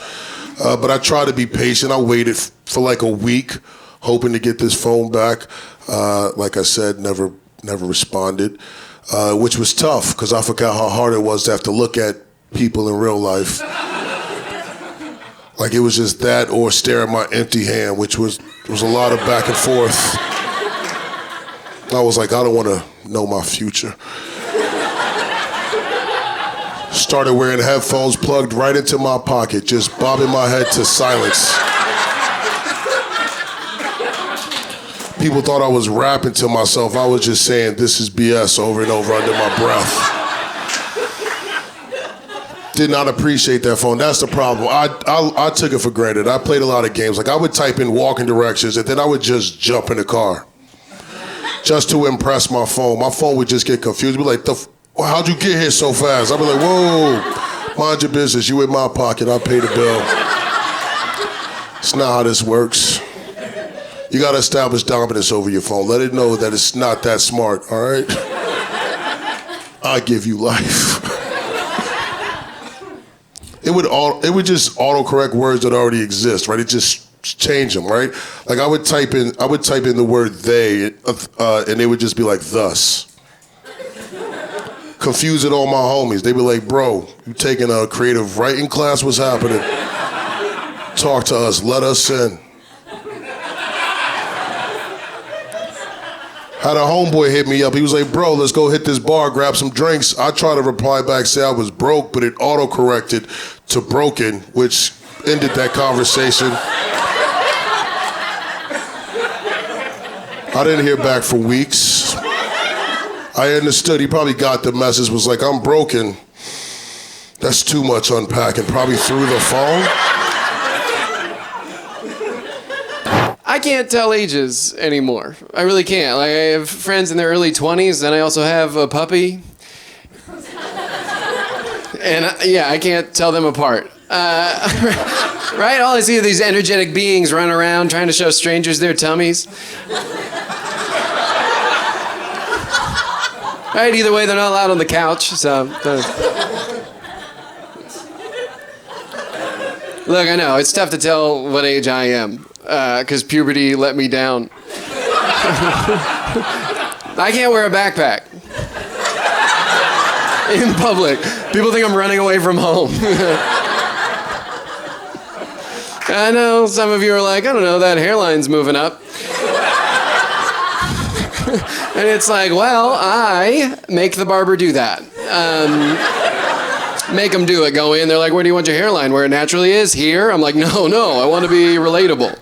But I tried to be patient. I waited for like a week, hoping to get this phone back. Like I said, never responded, which was tough because I forgot how hard it was to have to look at people in real life. Like it was just that or stare at my empty hand, which was a lot of back and forth. I was like, I don't want to know my future. Started wearing headphones plugged right into my pocket, just bobbing my head to silence. People thought I was rapping to myself. I was just saying, this is BS over and over under my breath. did not appreciate that phone. That's the problem. I took it for granted. I played a lot of games. Like I would type in walking directions and then I would just jump in the car just to impress my phone. My phone would just get confused. Be like, how'd you get here so fast? I'd be like, whoa, mind your business. You in my pocket. I pay the bill. It's not how this works. You gotta establish dominance over your phone. Let it know that it's not that smart, all right? I give you life. It would just autocorrect words that already exist, right? It just change them, right? Like I would type in the word they, and it would just be like thus. Confusing all my homies. They'd be like, bro, you taking a creative writing class? What's happening? Talk to us, let us in. Had a homeboy hit me up. He was like, bro, let's go hit this bar, grab some drinks. I tried to reply back, say I was broke, but it auto-corrected to broken, which ended that conversation. I didn't hear back for weeks. I understood. He probably got the message, was like, I'm broken. That's too much unpacking. Probably through the phone. I can't tell ages anymore. I really can't. Like, I have friends in their early 20s, and I also have a puppy. And I can't tell them apart. Right? All I see are these energetic beings running around trying to show strangers their tummies. Right? Either way, they're not allowed on the couch, so... Look, I know, it's tough to tell what age I am. Because puberty let me down. I can't wear a backpack in public. People think I'm running away from home. I know some of you are like, I don't know, that hairline's moving up. And it's like, well, I make the barber do that. Make them do it. Go in, they're like, where do you want your hairline? Where it naturally is? Here? I'm like, no, I want to be relatable.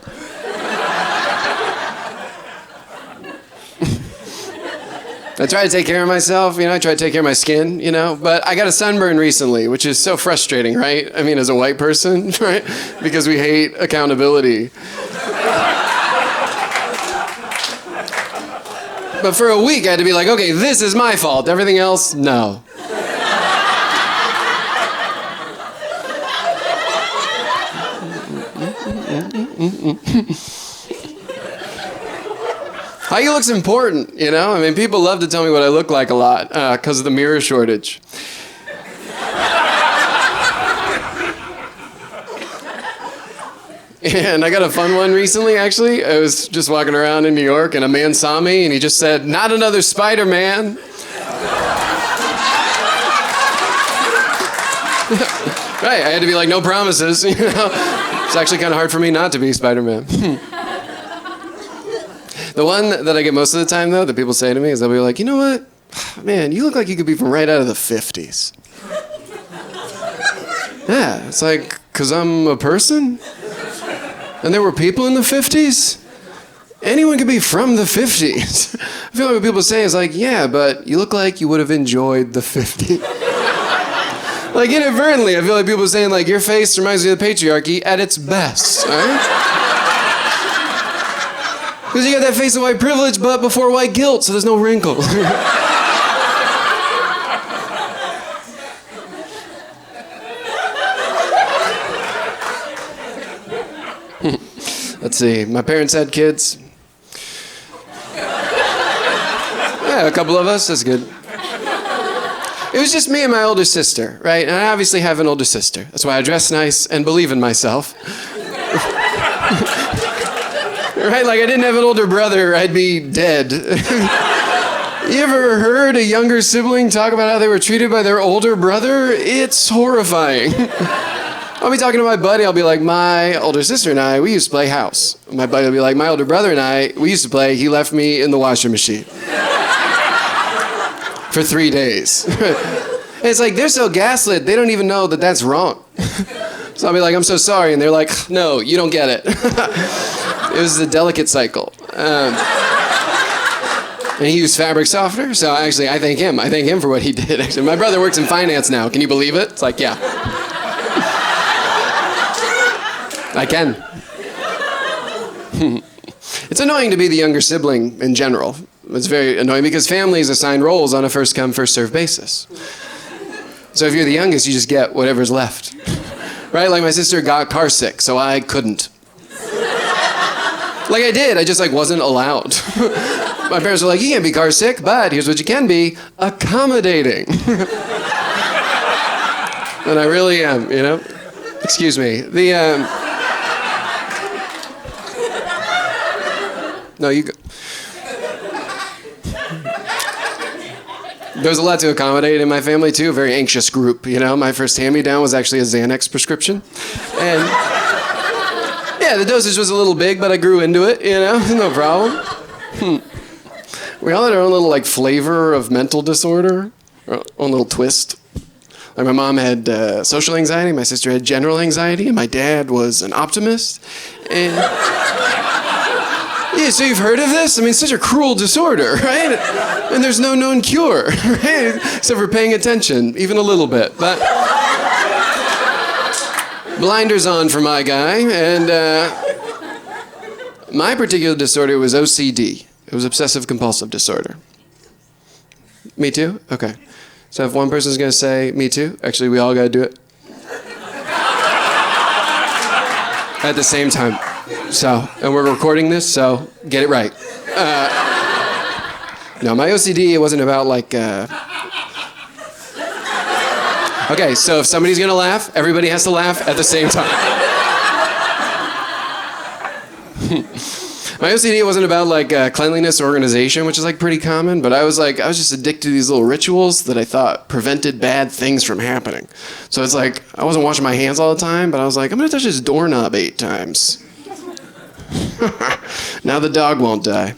I try to take care of myself, I try to take care of my skin, but I got a sunburn recently, which is so frustrating, right? I mean, as a white person, right? Because we hate accountability. But for a week, I had to be like, okay, this is my fault. Everything else, no. How you look's important, I mean, people love to tell me what I look like a lot because of the mirror shortage. And I got a fun one recently, actually. I was just walking around in New York, and a man saw me, and he just said, "Not another Spider-Man." Right, I had to be like, no promises, It's actually kind of hard for me not to be Spider-Man. The one that I get most of the time, though, that people say to me is they'll be like, you know what? Man, you look like you could be from right out of the 50s. Yeah, it's like, because I'm a person? And there were people in the 50s? Anyone could be from the 50s. I feel like what people say is like, yeah, but you look like you would have enjoyed the 50s. Like, inadvertently, I feel like people are saying, like, your face reminds me of the patriarchy at its best, right? Because you got that face of white privilege, but before white guilt, so there's no wrinkles. Let's see, my parents had kids. Yeah, a couple of us, that's good. It was just me and my older sister, right? And I obviously have an older sister. That's why I dress nice and believe in myself. Right? Like, I didn't have an older brother, I'd be dead. You ever heard a younger sibling talk about how they were treated by their older brother? It's horrifying. I'll be talking to my buddy, I'll be like, my older sister and I, we used to play house. My buddy will be like, my older brother and I, we used to play, he left me in the washing machine. For 3 days. It's like, they're so gaslit, they don't even know that that's wrong. So I'll be like, I'm so sorry, and they're like, no, you don't get it. It was a delicate cycle. And he used fabric softener, so actually I thank him. I thank him for what he did. Actually, my brother works in finance now. Can you believe it? It's like, yeah. I can. It's annoying to be the younger sibling in general. It's very annoying because families assign roles on a first-come, first-served basis. So if you're the youngest, you just get whatever's left. Right? Like my sister got car sick, so I couldn't. Like I did, I just wasn't allowed. My parents were like, you can't be car sick, but here's what you can be, accommodating. And I really am, Excuse me. No, you go. There was a lot to accommodate in my family, too. A very anxious group, My first hand-me-down was actually a Xanax prescription. And, yeah, the dosage was a little big, but I grew into it, No problem. We all had our own little, flavor of mental disorder. Our own little twist. Like, my mom had social anxiety, my sister had general anxiety, and my dad was an optimist. And... Yeah, so you've heard of this? I mean, it's such a cruel disorder, right? And there's no known cure, right? Except for paying attention, even a little bit. But blinders on for my guy. And my particular disorder was OCD. It was obsessive compulsive disorder. Me too? Okay. So if one person's going to say, me too, actually, we all got to do it. At the same time. So, and we're recording this, so get it right. No, my OCD, it wasn't about Okay, so if somebody's gonna laugh, everybody has to laugh at the same time. My OCD wasn't about cleanliness or organization, which is pretty common, but I was just addicted to these little rituals that I thought prevented bad things from happening. So it's I wasn't washing my hands all the time, but I was I'm gonna touch this doorknob 8 times. Now the dog won't die.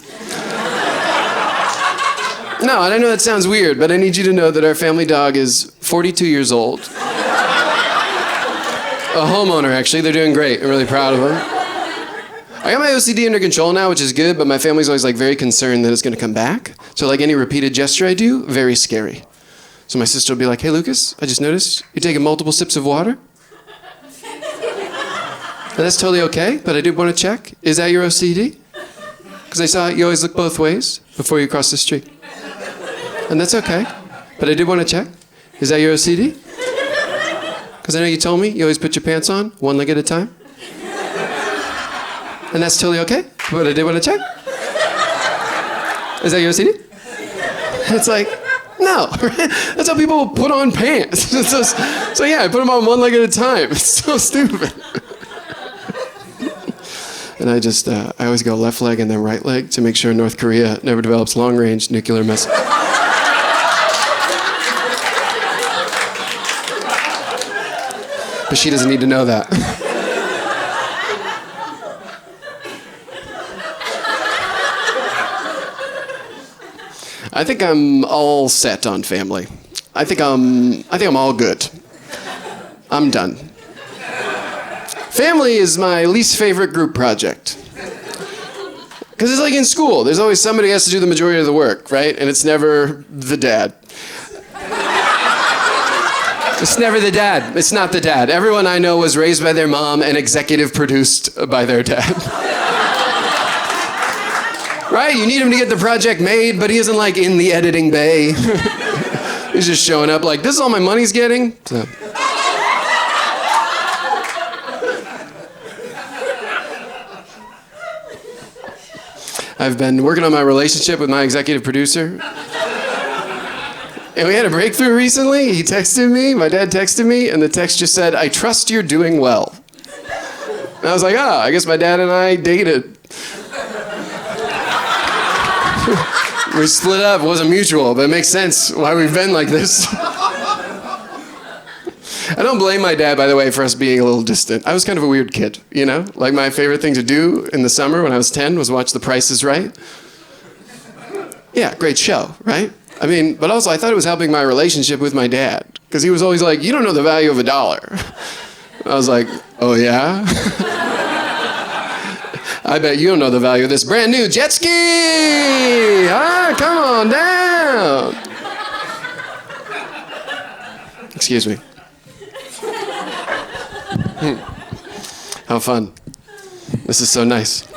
No, and I know that sounds weird, but I need you to know that our family dog is 42 years old. A homeowner, actually. They're doing great. I'm really proud of them. I got my OCD under control now, which is good, but my family's always very concerned that it's going to come back. So any repeated gesture I do, very scary. So my sister will be like, hey, Lucas, I just noticed you're taking multiple sips of water. And that's totally okay, but I did want to check. Is that your OCD? Because I saw you always look both ways before you cross the street. And that's okay, but I did want to check. Is that your OCD? Because I know you told me you always put your pants on one leg at a time. And that's totally okay, but I did want to check. Is that your OCD? It's no. That's how people put on pants. So yeah, I put them on one leg at a time. It's so stupid. And I always go left leg and then right leg to make sure North Korea never develops long-range nuclear missiles. But she doesn't need to know that. I think I'm all set on family. I think I'm all good. I'm done. Family is my least favorite group project. Because it's in school. There's always somebody who has to do the majority of the work, right? And it's never the dad. It's never the dad. It's not the dad. Everyone I know was raised by their mom and executive produced by their dad. Right? You need him to get the project made, but he isn't in the editing bay. He's just showing up this is all my money's getting. So. I've been working on my relationship with my executive producer. And we had a breakthrough recently. He texted me, my dad texted me, and the text just said, I trust you're doing well. And I was I guess my dad and I dated. We split up, it wasn't mutual, but it makes sense why we've been like this. I don't blame my dad, by the way, for us being a little distant. I was kind of a weird kid, my favorite thing to do in the summer when I was 10 was watch The Price is Right. Yeah, great show, right? But also I thought it was helping my relationship with my dad. Because he was always you don't know the value of $1. I was oh yeah? I bet you don't know the value of this brand new jet ski! Come Excuse me. How fun. This is so nice.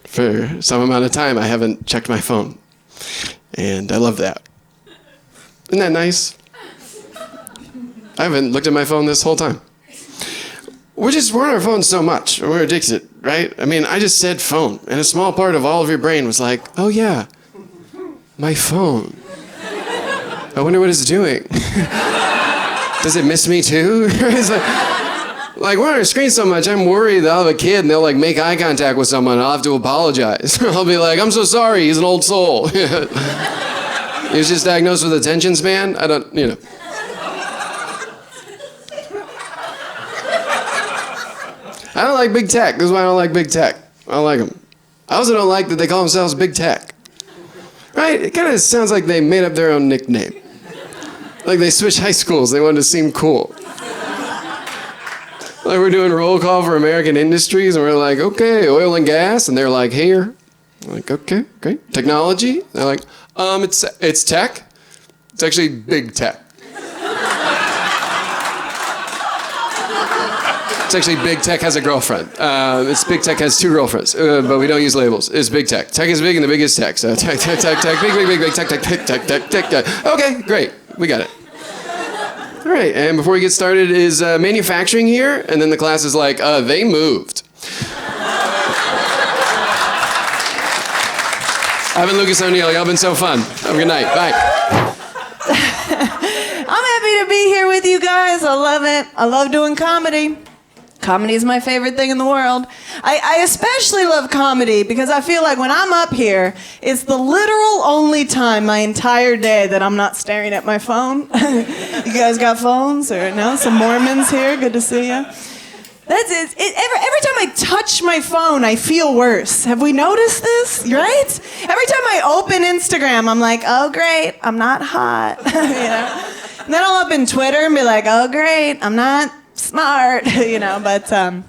For some amount of time, I haven't checked my phone. And I love that. Isn't that nice? I haven't looked at my phone this whole time. We're on our phones so much. We're addicted, right? I mean, I just said phone, and a small part of all of your brain was like, oh yeah, my phone. I wonder what it's doing. Does it miss me too? It's like we're on our screen so much, I'm worried that I'll have a kid and they'll like make eye contact with someone and I'll have to apologize. I'll be like, I'm so sorry, he's an old soul. He was just diagnosed with attention span. I don't. I don't like big tech. This is why I don't like big tech. I don't like them. I also don't like that they call themselves big tech. Right? It kind of sounds like they made up their own nickname. Like they switched high schools. They wanted to seem cool. Like we're doing roll call for American Industries, and we're like, okay, oil and gas, and they're like, here. I'm like, okay, great. Technology? They're like, it's tech. It's actually big tech. It's actually big tech has a girlfriend. It's big tech has 2 girlfriends, but we don't use labels. It's big tech. Tech is big and the biggest tech. So tech, big, tech. Okay, great. We got it. All right, and before we get started, is manufacturing here? And then the class is like, they moved. I've been Lucas O'Neill. Y'all been so fun. Have a good night. Bye. I'm happy to be here with you guys. I love it. I love doing comedy. Comedy is my favorite thing in the world. I especially love comedy because I feel like when I'm up here, it's the literal only time my entire day that I'm not staring at my phone. You guys got phones? Or no? Some Mormons here? Good to see you. That's it. Every time I touch my phone, I feel worse. Have we noticed this? Right? Every time I open Instagram, I'm like, oh, great, I'm not hot. And then I'll open Twitter and be like, oh, great, I'm not smart, but then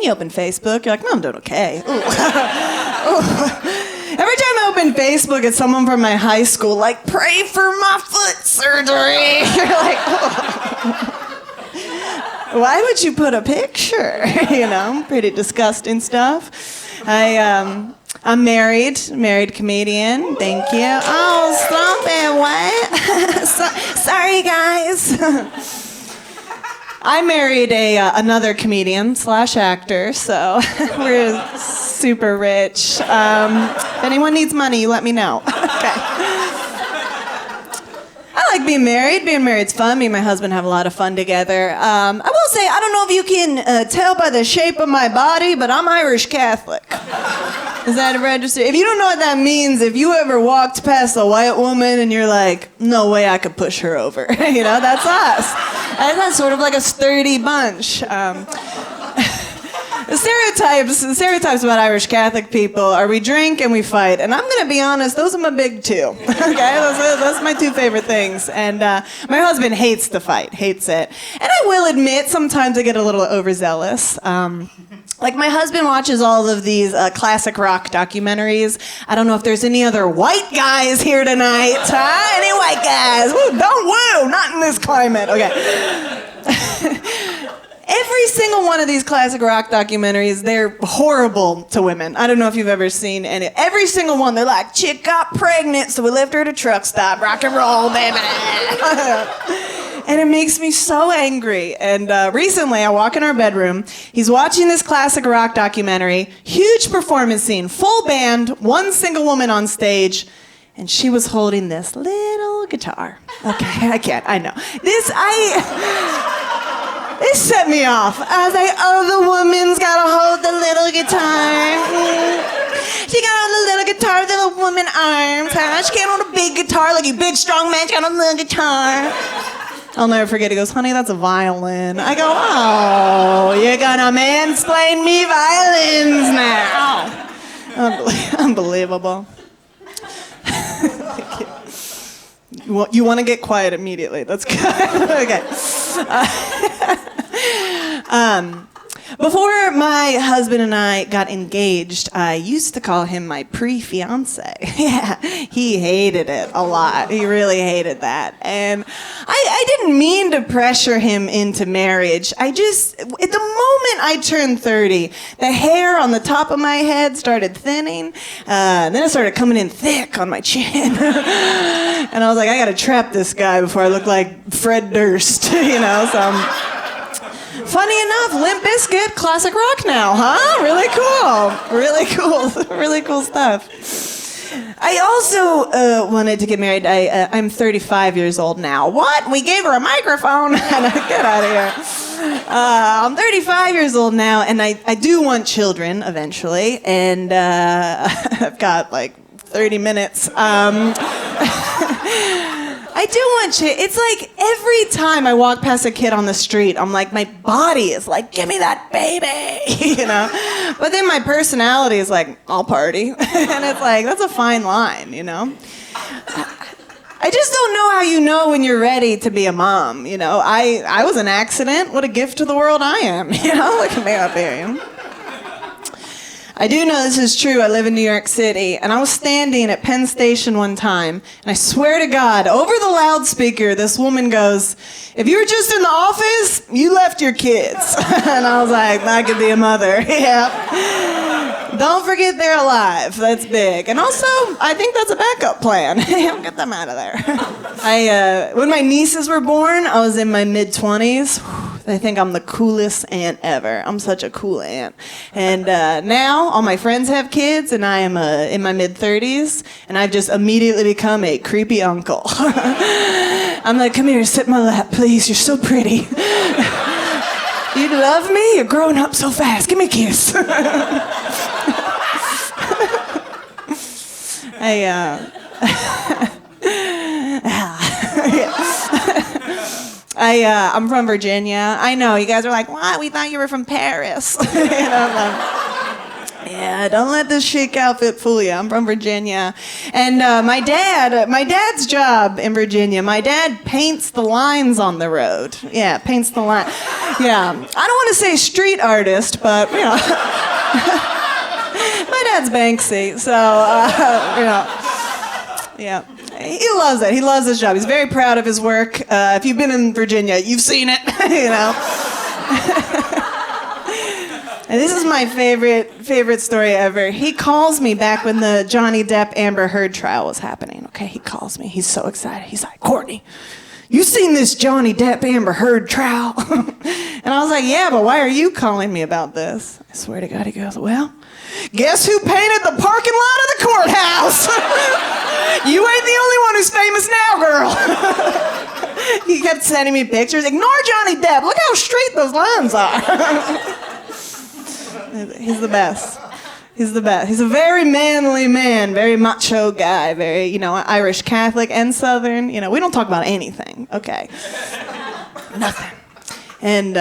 you open Facebook, you're like, no, I'm doing okay. Every time I open Facebook, it's someone from my high school, like, pray for my foot surgery. You're like, oh. Why would you put a picture? Pretty disgusting stuff. I'm married comedian. Thank you. Oh, stop it, what? Sorry, guys. I married another comedian / actor, so we're super rich. If anyone needs money, you let me know. Okay. I like being married. Being married's fun. Me and my husband have a lot of fun together. I will say, I don't know if you can tell by the shape of my body, but I'm Irish Catholic. Is that a register? If you don't know what that means, if you ever walked past a white woman and you're like, no way I could push her over, that's us. That's sort of like a sturdy bunch. The stereotypes about Irish Catholic people are we drink and we fight. And I'm going to be honest, those are my big 2. Okay, those are my 2 favorite things. And my husband hates the fight, hates it. And I will admit, sometimes I get a little overzealous. Like my husband watches all of these classic rock documentaries. I don't know if there's any other white guys here tonight. Huh? Any white guys? Woo, don't woo, not in this climate. Okay. Every single one of these classic rock documentaries, they're horrible to women. I don't know if you've ever seen any. Every single one, they're like, chick got pregnant, so we left her at a truck stop. Rock and roll, baby. And it makes me so angry. And recently, I walk in our bedroom. He's watching this classic rock documentary. Huge performance scene. Full band. One single woman on stage. And she was holding this little guitar. Okay, I can't. I know. This set me off. I was like, oh, the woman's gotta hold the little guitar. She got a little guitar with little woman arms. Huh? She can't hold a big guitar like you big strong man. She got a little guitar. I'll never forget. He goes, honey, that's a violin. I go, oh, you're gonna mansplain me violins now. Unbelievable. You want to get quiet immediately. That's good. Okay. Before my husband and I got engaged, I used to call him my pre-fiance. Yeah, he hated it a lot. He really hated that. And I didn't mean to pressure him into marriage. At the moment I turned 30, the hair on the top of my head started thinning. Then it started coming in thick on my chin. And I was like, I gotta trap this guy before I look like Fred Durst, you know, so... Funny enough, Limp Bizkit, classic rock now, huh? Really cool. Really cool stuff. I also wanted to get married. I'm 35 years old now. What? We gave her a microphone? Get out of here. I'm 35 years old now, and I do want children eventually, and I've got like 30 minutes. I do want you. It's like every time I walk past a kid on the street, I'm like, my body is like, give me that baby, you know? But then my personality is like, I'll party. And it's like, that's a fine line, you know? I just don't know how you know when you're ready to be a mom, you know? I was an accident. What a gift to the world I am, you know? Look at me up here, you know? I do know this is true. I live in New York City, and I was standing at Penn Station one time, and I swear to God, over the loudspeaker, this woman goes, if you were just in the office, you left your kids. And I was like, I could be a mother. Yeah. Don't forget they're alive. That's big. And also, I think that's a backup plan. Get them out of there. When my nieces were born, I was in my mid-20s. They think I'm the coolest aunt ever. I'm such a cool aunt. And now all my friends have kids, and I am in my mid-30s, and I've just immediately become a creepy uncle. I'm like, come here, sit in my lap, please. You're so pretty. You love me? You're growing up so fast. Give me a kiss. I'm from Virginia. I know, you guys are like, what? We thought you were from Paris. And I'm like, yeah, don't let this chic outfit fool you. I'm from Virginia. And my dad's job in Virginia, my dad paints the lines on the road. Yeah, paints the line. Yeah, I don't want to say street artist, but, you know. My dad's Banksy, so, you know. Yeah. He loves it. He loves his job. He's very proud of his work. If you've been in Virginia, you've seen it, you know. And this is my favorite story ever. He calls me back when the Johnny Depp Amber Heard trial was happening. Okay, he calls me. He's so excited. He's like, Courtney, you seen this Johnny Depp Amber Heard trial? And I was like, yeah, but why are you calling me about this? I swear to God, he goes, well, guess who painted the parking lot of the courthouse? You ain't the only one who's famous now, girl. He kept sending me pictures. Ignore Johnny Depp. Look how straight those lines are. He's the best. He's the best. He's a very manly man, very macho guy, very, you know, Irish Catholic and Southern. You know, we don't talk about anything, okay? Nothing. And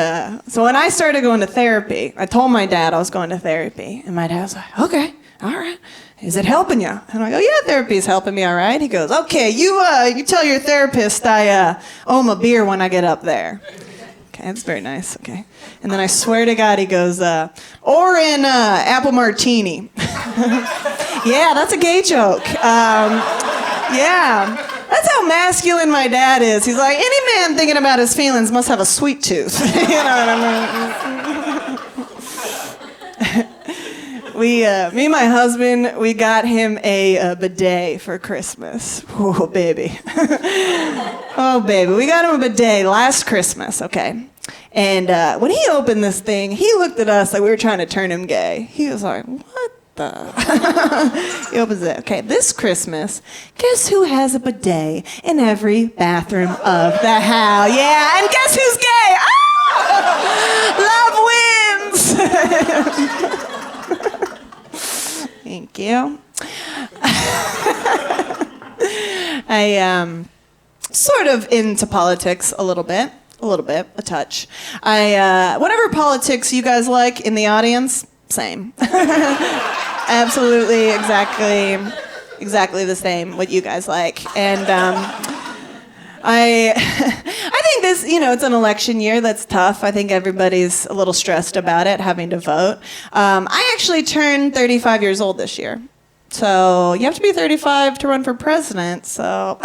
so when I started going to therapy, I told my dad I was going to therapy. And my dad was like, okay, all right. Is it helping you? And I go, yeah, therapy's helping me, all right. He goes, okay, you tell your therapist I owe him a beer when I get up there. Okay, that's very nice, okay. And then I swear to God, he goes, or an apple martini. Yeah, that's a gay joke. Yeah. That's how masculine my dad is. He's like, any man thinking about his feelings must have a sweet tooth. You know what I mean? Me and my husband, we got him a bidet for Christmas. Oh, baby. Oh, baby. We got him a bidet last Christmas, okay? And when he opened this thing, he looked at us like we were trying to turn him gay. He was like, what the? He opens it. Okay, this Christmas, guess who has a bidet in every bathroom of the house? Yeah, and guess who's gay? Oh! Love wins! Thank you. I am sort of into politics a little bit, a touch. Whatever politics you guys like in the audience, same. Absolutely, exactly the same, what you guys like. And I think this, it's an election year. That's tough. I think everybody's a little stressed about it, having to vote. I actually turned 35 years old this year. So you have to be 35 to run for president. So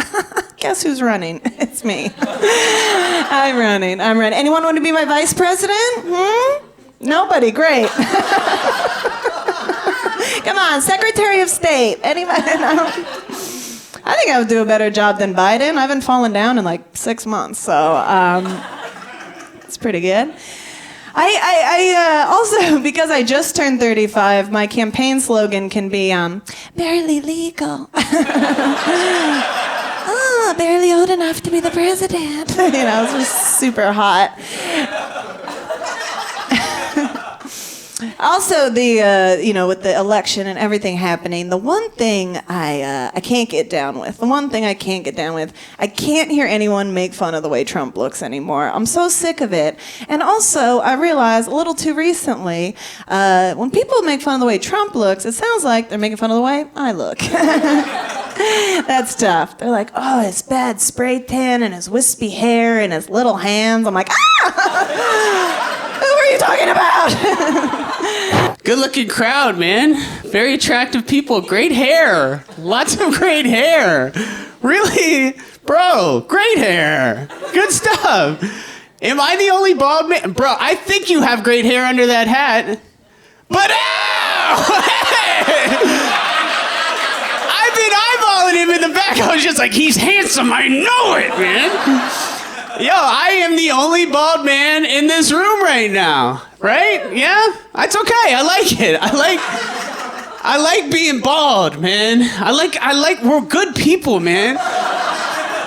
guess who's running? It's me. I'm running. Anyone want to be my vice president? Nobody. Great. Come on, Secretary of State. Anybody? No? I think I would do a better job than Biden. I haven't fallen down in like 6 months, so it's pretty good. I also, because I just turned 35, my campaign slogan can be barely legal. Oh, barely old enough to be the president. It's just super hot. Also, with the election and everything happening, the one thing I can't get down with, I can't hear anyone make fun of the way Trump looks anymore. I'm so sick of it. And also, I realized a little too recently, when people make fun of the way Trump looks, it sounds like they're making fun of the way I look. That's tough. They're like, oh, his bad spray tan and his wispy hair and his little hands. I'm like, who are you talking about? Good looking crowd, man. Very attractive people. Great hair. Lots of great hair. Really? Bro, great hair. Good stuff. Am I the only bald man? Bro, I think you have great hair under that hat. But I've been eyeballing him in the back. I was just like, he's handsome. I know it, man. Yo, I am the only bald man in this room right now. Right? Yeah? That's okay. I like it. I like being bald, man. We're good people, man.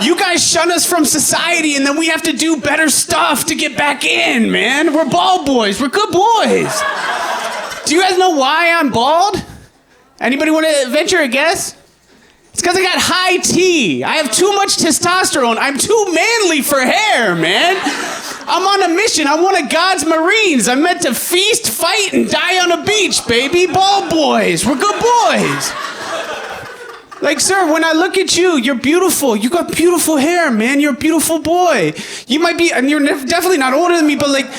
You guys shun us from society and then we have to do better stuff to get back in, man. We're bald boys. We're good boys. Do you guys know why I'm bald? Anybody want to venture a guess? It's because I got high T. I have too much testosterone. I'm too manly for hair, man. I'm on a mission. I'm one of God's Marines. I'm meant to feast, fight, and die on a beach, baby. Bald boys. We're good boys. Like, sir, when I look at you, you're beautiful. You got beautiful hair, man. You're a beautiful boy. You might be, and you're definitely not older than me, but like,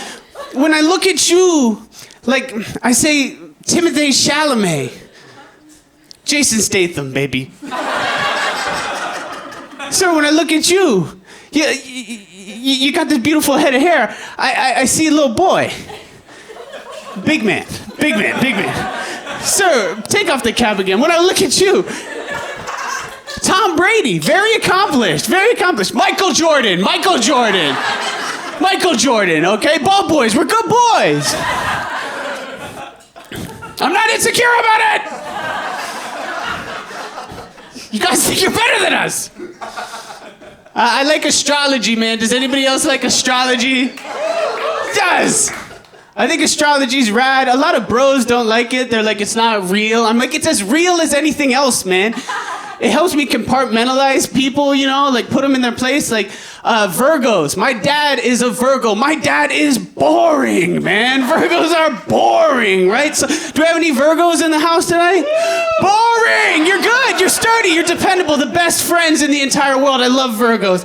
when I look at you, like, I say, Timothée Chalamet. Jason Statham, baby. Sir, when I look at you, you got this beautiful head of hair. I see a little boy. Big man. Sir, take off the cap again. When I look at you, Tom Brady, very accomplished. Michael Jordan, okay? Ball boys, we're good boys. I'm not insecure about it. You guys think you're better than us. I like astrology, man. Does anybody else like astrology? Does. I think astrology's rad. A lot of bros don't like it. They're like, it's not real. I'm like, it's as real as anything else, man. It helps me compartmentalize people, like put them in their place. Like Virgos. My dad is a Virgo. My dad is boring, man. Virgos are boring, right? So, do we have any Virgos in the house tonight? Boring. You're good. You're sturdy. You're dependable. The best friends in the entire world. I love Virgos.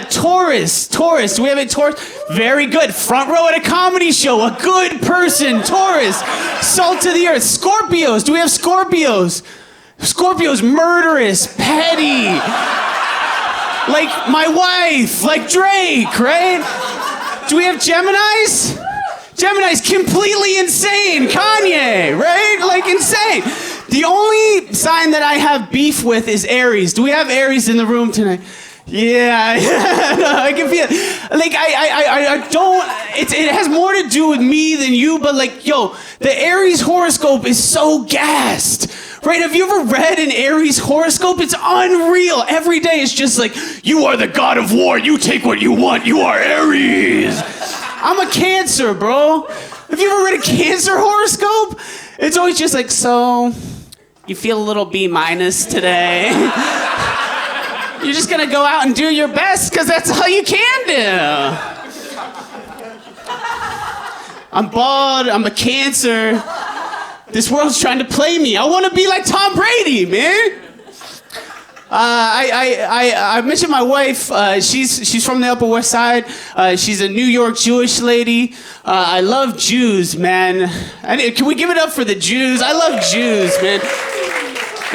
Taurus. Do we have a Taurus? Very good. Front row at a comedy show. A good person. Taurus. Salt to the earth. Scorpios. Do we have Scorpios? Scorpio's murderous, petty, like my wife, like Drake, right? Do we have Geminis? Geminis, completely insane, Kanye, right? Like insane. The only sign that I have beef with is Aries. Do we have Aries in the room tonight? Yeah, no, I can feel it. Like, I don't, it has more to do with me than you, but like, yo, the Aries horoscope is so gassed. Right, have you ever read an Aries horoscope? It's unreal. Every day it's just like, you are the god of war. You take what you want. You are Aries. I'm a Cancer, bro. Have you ever read a Cancer horoscope? It's always just like, so, you feel a little B- today. You're just gonna go out and do your best because that's all you can do. I'm bald. I'm a Cancer. This world's trying to play me. I want to be like Tom Brady, man. I mentioned my wife. She's from the Upper West Side. She's a New York Jewish lady. I love Jews, man. Can we give it up for the Jews? I love Jews, man.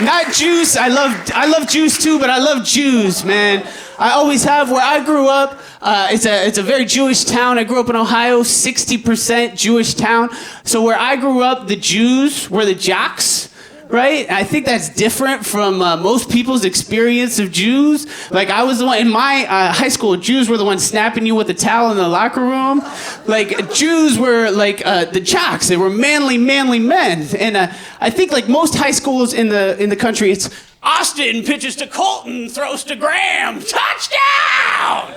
Not Jews. I love Jews too, but I love Jews, man. I always have. Where I grew up, it's a very Jewish town. I grew up in Ohio, 60% Jewish town. So where I grew up, the Jews were the jocks. Right? I think that's different from most people's experience of Jews. Like, I was the one, in my high school, Jews were the ones snapping you with a towel in the locker room. Like, Jews were like the jocks. They were manly men. And I think like most high schools in the country, it's Austin pitches to Colton, throws to Graham, touchdown!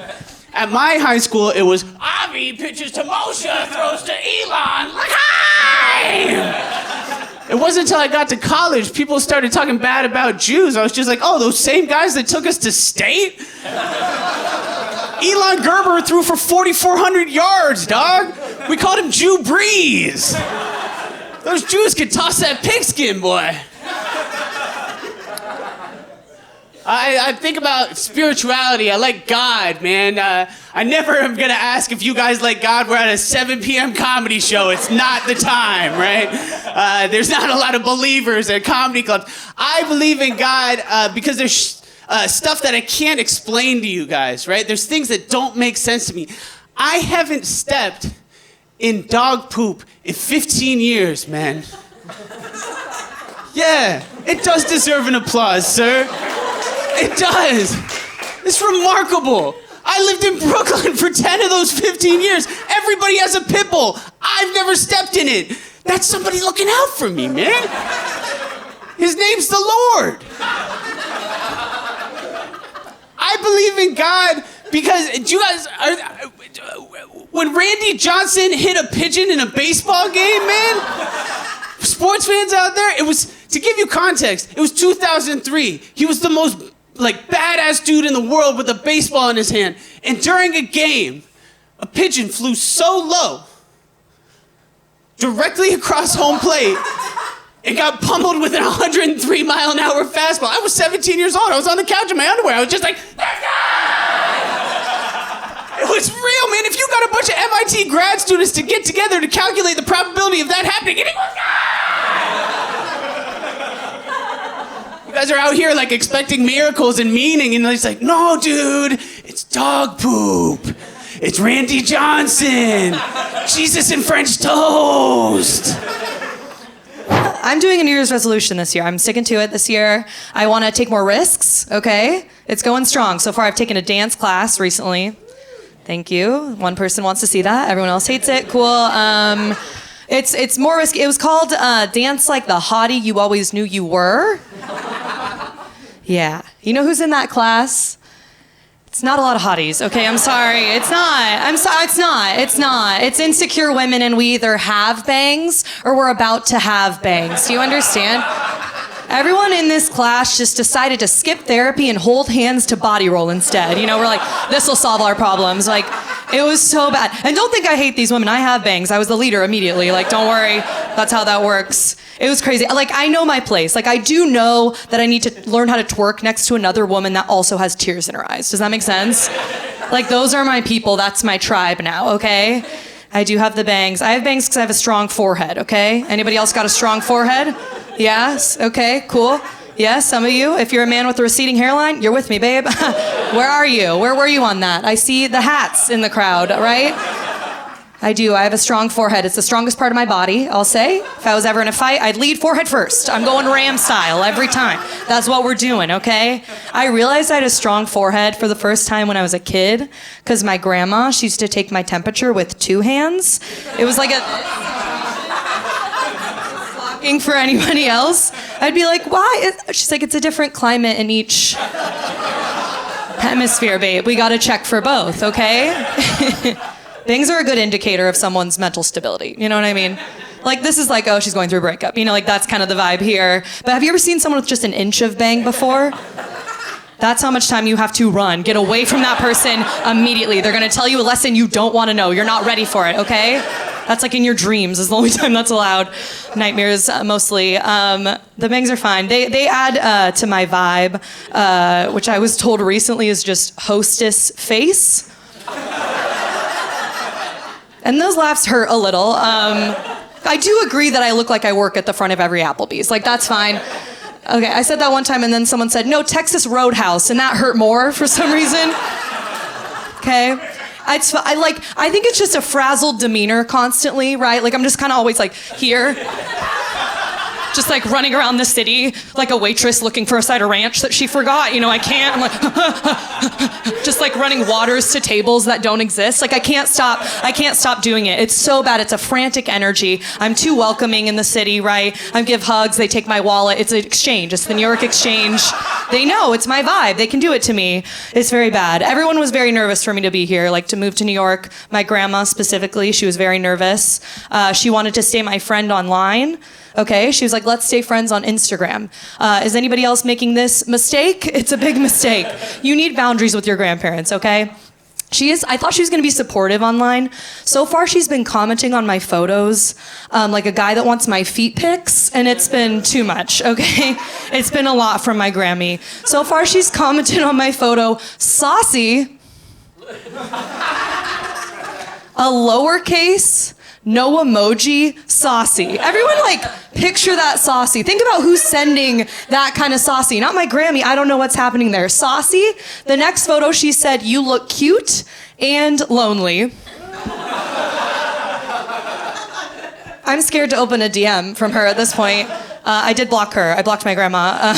At my high school, it was Avi pitches to Moshe, throws to Elon, L'chaim! It wasn't until I got to college, people started talking bad about Jews. I was just like, oh, those same guys that took us to state? Elon Gerber threw for 4,400 yards, dog. We called him Jew Breeze. Those Jews could toss that pigskin, boy. I think about spirituality. I like God, man. I never am going to ask if you guys like God. We're at a 7 p.m. comedy show. It's not the time, right? There's not a lot of believers at comedy clubs. I believe in God because there's stuff that I can't explain to you guys, right? There's things that don't make sense to me. I haven't stepped in dog poop in 15 years, man. Yeah, it does deserve an applause, sir. It does. It's remarkable. I lived in Brooklyn for 10 of those 15 years. Everybody has a pit bull. I've never stepped in it. That's somebody looking out for me, man. His name's the Lord. I believe in God because you guys when Randy Johnson hit a pigeon in a baseball game, man, sports fans out there, it was, to give you context, it was 2003. He was the most badass dude in the world with a baseball in his hand. And during a game, a pigeon flew so low, directly across home plate, and got pummeled with an 103-mile-an-hour fastball. I was 17 years old. I was on the couch in my underwear. I was just like, it was real, man. If you got a bunch of MIT grad students to get together to calculate the probability of that happening, it was You guys are out here expecting miracles and meaning, and it's like, no, dude, it's dog poop. It's Randy Johnson. Jesus and French toast. I'm doing a New Year's resolution this year. I'm sticking to it this year. I want to take more risks, okay? It's going strong. So far, I've taken a dance class recently. Thank you. One person wants to see that. Everyone else hates it. Cool. It's more risky. It was called Dance Like the Hottie You Always Knew You Were. Yeah. You know who's in that class? It's not a lot of hotties, okay? I'm sorry. It's not. It's not. It's insecure women, and we either have bangs or we're about to have bangs. Do you understand? Everyone in this class just decided to skip therapy and hold hands to body roll instead. You know, we're like, this will solve our problems. It was so bad. And don't think I hate these women. I have bangs. I was the leader immediately. Don't worry. That's how that works. It was crazy. I know my place. I do know that I need to learn how to twerk next to another woman that also has tears in her eyes. Does that make sense? Those are my people. That's my tribe now, okay? I do have the bangs. I have bangs because I have a strong forehead, okay? Anybody else got a strong forehead? Yes? Okay, cool. Yes, some of you. If you're a man with a receding hairline, you're with me, babe. Where are you? Where were you on that? I see the hats in the crowd, right? I do. I have a strong forehead. It's the strongest part of my body, I'll say. If I was ever in a fight, I'd lead forehead first. I'm going Ram style every time. That's what we're doing, okay? I realized I had a strong forehead for the first time when I was a kid because my grandma, she used to take my temperature with 2 hands. It was like a... for anybody else. I'd be like, why? She's like, it's a different climate in each hemisphere, babe. We got to check for both, okay? Bangs are a good indicator of someone's mental stability. You know what I mean? This is oh, she's going through a breakup. You know, that's kind of the vibe here. But have you ever seen someone with just an inch of bang before? That's how much time you have to run. Get away from that person immediately. They're going to tell you a lesson you don't want to know. You're not ready for it, okay? That's like in your dreams is the only time that's allowed. Nightmares mostly. The bangs are fine. They add to my vibe, which I was told recently is just hostess face. And those laughs hurt a little. I do agree that I look like I work at the front of every Applebee's. Like, that's fine. Okay, I said that one time, and then someone said, no, Texas Roadhouse, and that hurt more for some reason. Okay? I think it's just a frazzled demeanor constantly, right? Like, I'm just kind of always like, here. Just like running around the city like a waitress looking for a side of ranch that she forgot. You know, I can't. I'm like, just like running waters to tables that don't exist. Like, I can't stop doing it. It's so bad. It's a frantic energy. I'm too welcoming in the city, right? I give hugs. They take my wallet. It's an exchange. It's the New York exchange. They know it's my vibe. They can do it to me. It's very bad. Everyone was very nervous for me to be here, like to move to New York. My grandma specifically, she was very nervous. She wanted to stay my friend online. Okay, she was like, let's stay friends on Instagram. Is anybody else making this mistake? It's a big mistake. You need boundaries with your grandparents, okay? I thought she was gonna be supportive online. So far, she's been commenting on my photos, like a guy that wants my feet pics, and it's been too much, okay? It's been a lot from my Grammy. So far, she's commented on my photo, saucy, a lowercase, no emoji, saucy. Everyone like picture that saucy. Think about who's sending that kind of saucy. Not my Grammy, I don't know what's happening there. Saucy. The next photo she said, you look cute and lonely. I'm scared to open a DM from her at this point. I did block her. I blocked my grandma.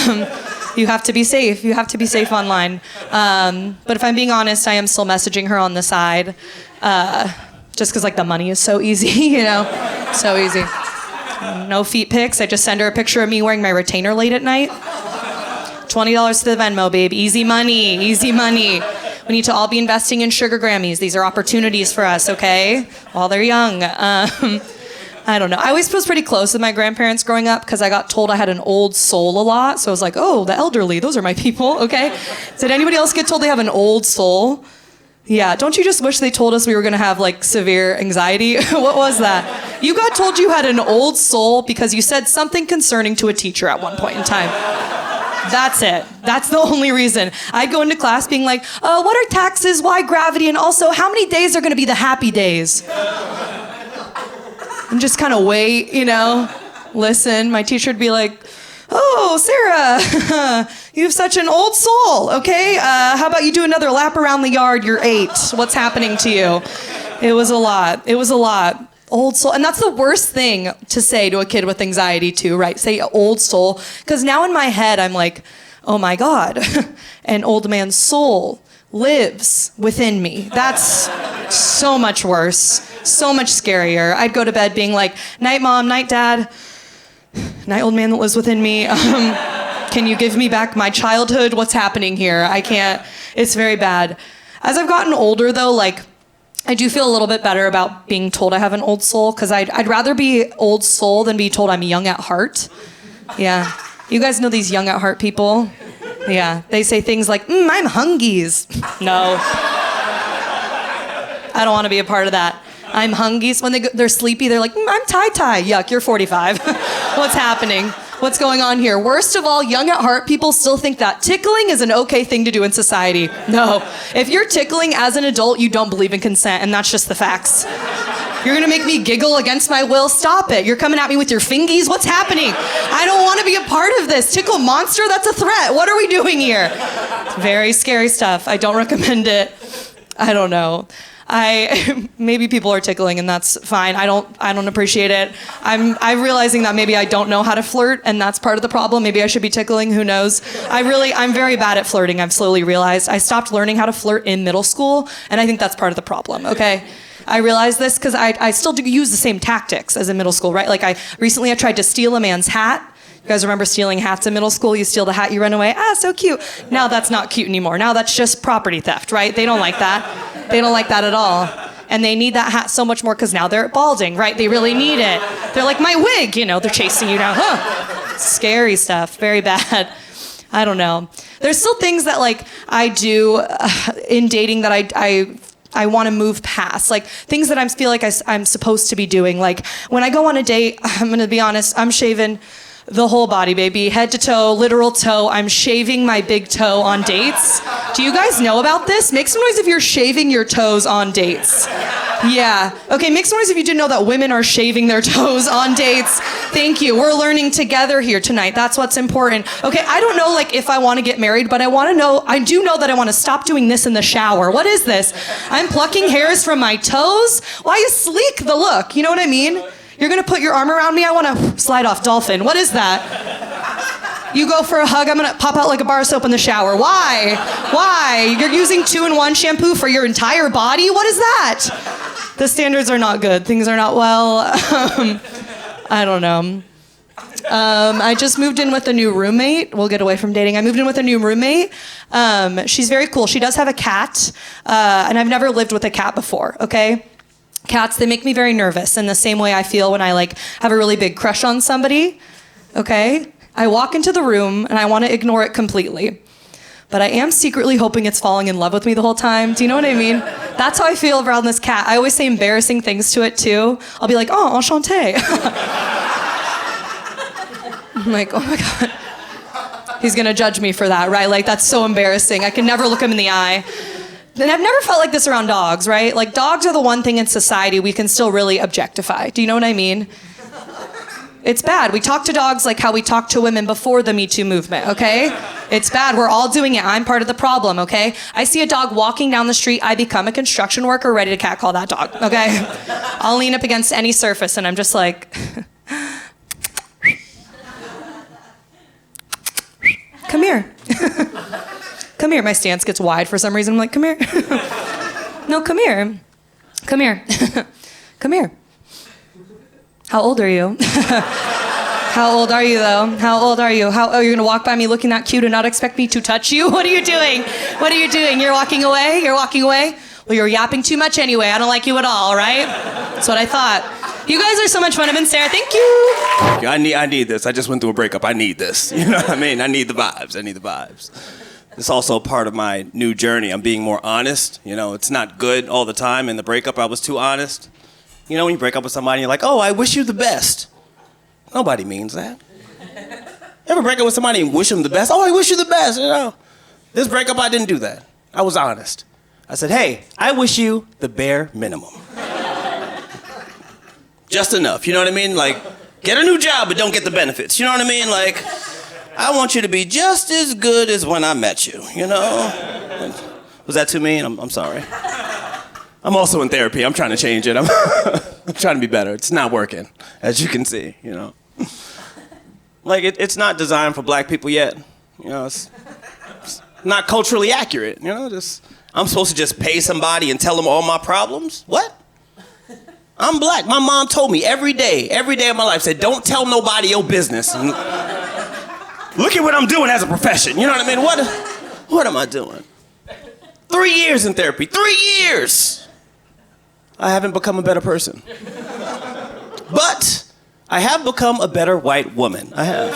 You have to be safe. You have to be safe online. But if I'm being honest, I am still messaging her on the side. Just because like the money is so easy, you know, so easy. No feet pics. I just send her a picture of me wearing my retainer late at night. $20 to the Venmo, babe. Easy money, easy money. We need to all be investing in sugar Grammys. These are opportunities for us, okay? While they're young. I don't know. I always was pretty close with my grandparents growing up because I got told I had an old soul a lot. So I was like, oh, the elderly, those are my people, okay? Did anybody else get told they have an old soul? Yeah, don't you just wish they told us we were gonna have like severe anxiety? What was that? You got told you had an old soul because you said something concerning to a teacher at one point in time. That's it. That's the only reason. I'd go into class being like, what are taxes, why gravity, and also how many days are gonna be the happy days? And just kind of wait, you know, listen. My teacher would be like, oh, Sarah, you have such an old soul, okay? How about you do another lap around the yard? You're 8. What's happening to you? It was a lot. It was a lot. Old soul. And that's the worst thing to say to a kid with anxiety too, right? Say old soul. Because now in my head, I'm like, oh my God, an old man's soul lives within me. That's so much worse, so much scarier. I'd go to bed being like, night mom, night dad, night old man that lives within me. Can you give me back my childhood? What's happening here? I can't. It's very bad. As I've gotten older though, like I do feel a little bit better about being told I have an old soul because I'd rather be old soul than be told I'm young at heart. Yeah. You guys know these young at heart people? Yeah. They say things like, I'm hungies. No. I don't want to be a part of that. I'm hungies. When they're sleepy, they're like, I'm tie-tie. Yuck, you're 45. What's happening? What's going on here? Worst of all, young at heart people still think that tickling is an okay thing to do in society. No. If you're tickling as an adult, you don't believe in consent, and that's just the facts. You're gonna make me giggle against my will? Stop it. You're coming at me with your fingies? What's happening? I don't want to be a part of this. Tickle monster? That's a threat. What are we doing here? Very scary stuff. I don't recommend it. I don't know. Maybe people are tickling and that's fine. I don't appreciate it. I'm realizing that maybe I don't know how to flirt and that's part of the problem. Maybe I should be tickling, who knows? I'm very bad at flirting, I've slowly realized. I stopped learning how to flirt in middle school and I think that's part of the problem, okay? I realized this because I still do use the same tactics as in middle school, right? Like recently I tried to steal a man's hat. You guys remember stealing hats in middle school? You steal the hat, you run away. Ah, so cute. Now that's not cute anymore. Now that's just property theft, right? They don't like that. They don't like that at all. And they need that hat so much more because now they're balding, right? They really need it. They're like, my wig, you know, they're chasing you down. Huh. Scary stuff, very bad. I don't know. There's still things that like I do in dating that I want to move past, like things that I feel like I'm supposed to be doing. Like when I go on a date, I'm going to be honest, I'm shaving the whole body, baby, head to toe, literal toe. I'm shaving my big toe on dates. Do you guys know about this? Make some noise if you're shaving your toes on dates. Yeah. Okay, make some noise if you didn't know that women are shaving their toes on dates. Thank you. We're learning together here tonight. That's what's important. Okay, I don't know like if I want to get married, but I do know that I want to stop doing this in the shower. What is this? I'm plucking hairs from my toes? Why is sleek the look? You know what I mean? You're gonna put your arm around me? I wanna slide off dolphin. What is that? You go for a hug, I'm gonna pop out like a bar of soap in the shower. Why? Why? You're using 2-in-1 shampoo for your entire body? What is that? The standards are not good. Things are not well. I don't know. I just moved in with a new roommate. We'll get away from dating. I moved in with a new roommate. She's very cool. She does have a cat, and I've never lived with a cat before, okay? Cats, they make me very nervous in the same way I feel when I like have a really big crush on somebody, okay? I walk into the room and I want to ignore it completely. But I am secretly hoping it's falling in love with me the whole time. Do you know what I mean? That's how I feel around this cat. I always say embarrassing things to it too. I'll be like, oh, enchanté. I'm like, oh my God. He's gonna judge me for that, right? Like that's so embarrassing. I can never look him in the eye. And I've never felt like this around dogs, right? Like dogs are the one thing in society we can still really objectify. Do you know what I mean? It's bad. We talk to dogs like how we talked to women before the Me Too movement, okay? It's bad. We're all doing it. I'm part of the problem, okay? I see a dog walking down the street, I become a construction worker ready to catcall that dog, okay? I'll lean up against any surface and I'm just like, come here. Come here. My stance gets wide for some reason. I'm like, come here. No, come here. Come here. Come here. How old are you? How old are you, though? How old are you? You're going to walk by me looking that cute and not expect me to touch you? What are you doing? What are you doing? You're walking away? You're walking away? Well, you're yapping too much anyway. I don't like you at all, right? That's what I thought. You guys are so much fun. I've been Sarah. Thank you. I need this. I just went through a breakup. I need this. You know what I mean? I need the vibes. I need the vibes. It's also part of my new journey. I'm being more honest. You know, it's not good all the time. In the breakup, I was too honest. You know, when you break up with somebody, you're like, oh, I wish you the best. Nobody means that. Ever break up with somebody and wish them the best? Oh, I wish you the best, you know. This breakup, I didn't do that. I was honest. I said, hey, I wish you the bare minimum. Just enough, you know what I mean? Like, get a new job, but don't get the benefits. You know what I mean? Like, I want you to be just as good as when I met you, you know? Was that too mean? I'm sorry. I'm also in therapy. I'm trying to change it. I'm trying to be better. It's not working, as you can see, you know? Like, it's not designed for black people yet. You know, it's not culturally accurate, you know? I'm supposed to just pay somebody and tell them all my problems? What? I'm black. My mom told me every day of my life, said, don't tell nobody your business. And look at what I'm doing as a profession. You know what I mean? What am I doing? 3 years in therapy. 3 years! I haven't become a better person. But I have become a better white woman. I have.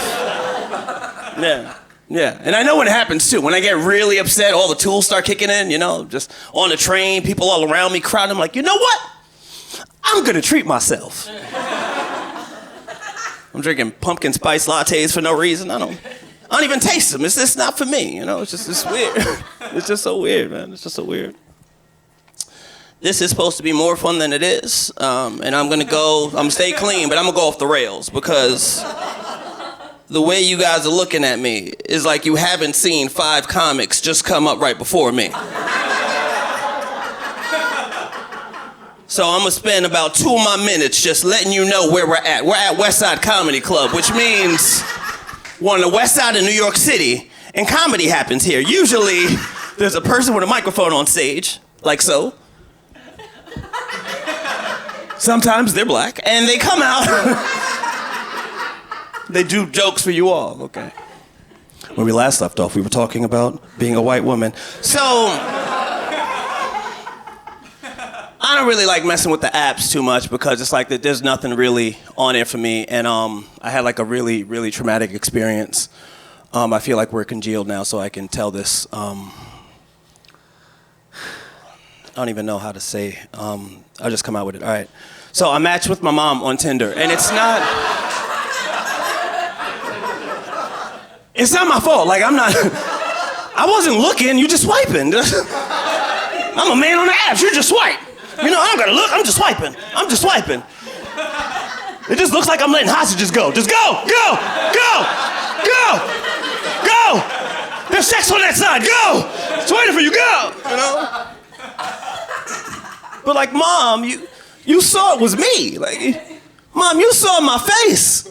Yeah. And I know when it happens too. When I get really upset, all the tools start kicking in, you know, just on the train, people all around me crowding. I'm like, you know what? I'm gonna treat myself. I'm drinking pumpkin spice lattes for no reason. I don't even taste them. It's just not for me, you know? It's weird. It's just so weird, man. It's just so weird. This is supposed to be more fun than it is. And I'm gonna stay clean, but I'm gonna go off the rails because the way you guys are looking at me is like you haven't seen 5 comics just come up right before me. So I'm gonna spend about 2 of my minutes just letting you know where we're at. We're at West Side Comedy Club, which means we're on the west side of New York City, and comedy happens here. Usually, there's a person with a microphone on stage, like so. Sometimes they're black, and they come out. They do jokes for you all, okay? When we last left off, we were talking about being a white woman. So, I don't really like messing with the apps too much because it's like that there's nothing really on it for me. And I had like a really, really traumatic experience. I feel like we're congealed now, so I can tell this. don't even know how to say. I'll just come out with it. All right. So I matched with my mom on Tinder, and it's not my fault. Like, I wasn't looking, you just swiping. I'm a man on the apps, you just swipe. You know, I don't gotta look, I'm just swiping. It just looks like I'm letting hostages go. Just go. There's sex on that side, go. It's waiting for you, go. You know? But like, Mom, you saw it was me. Like, Mom, you saw my face.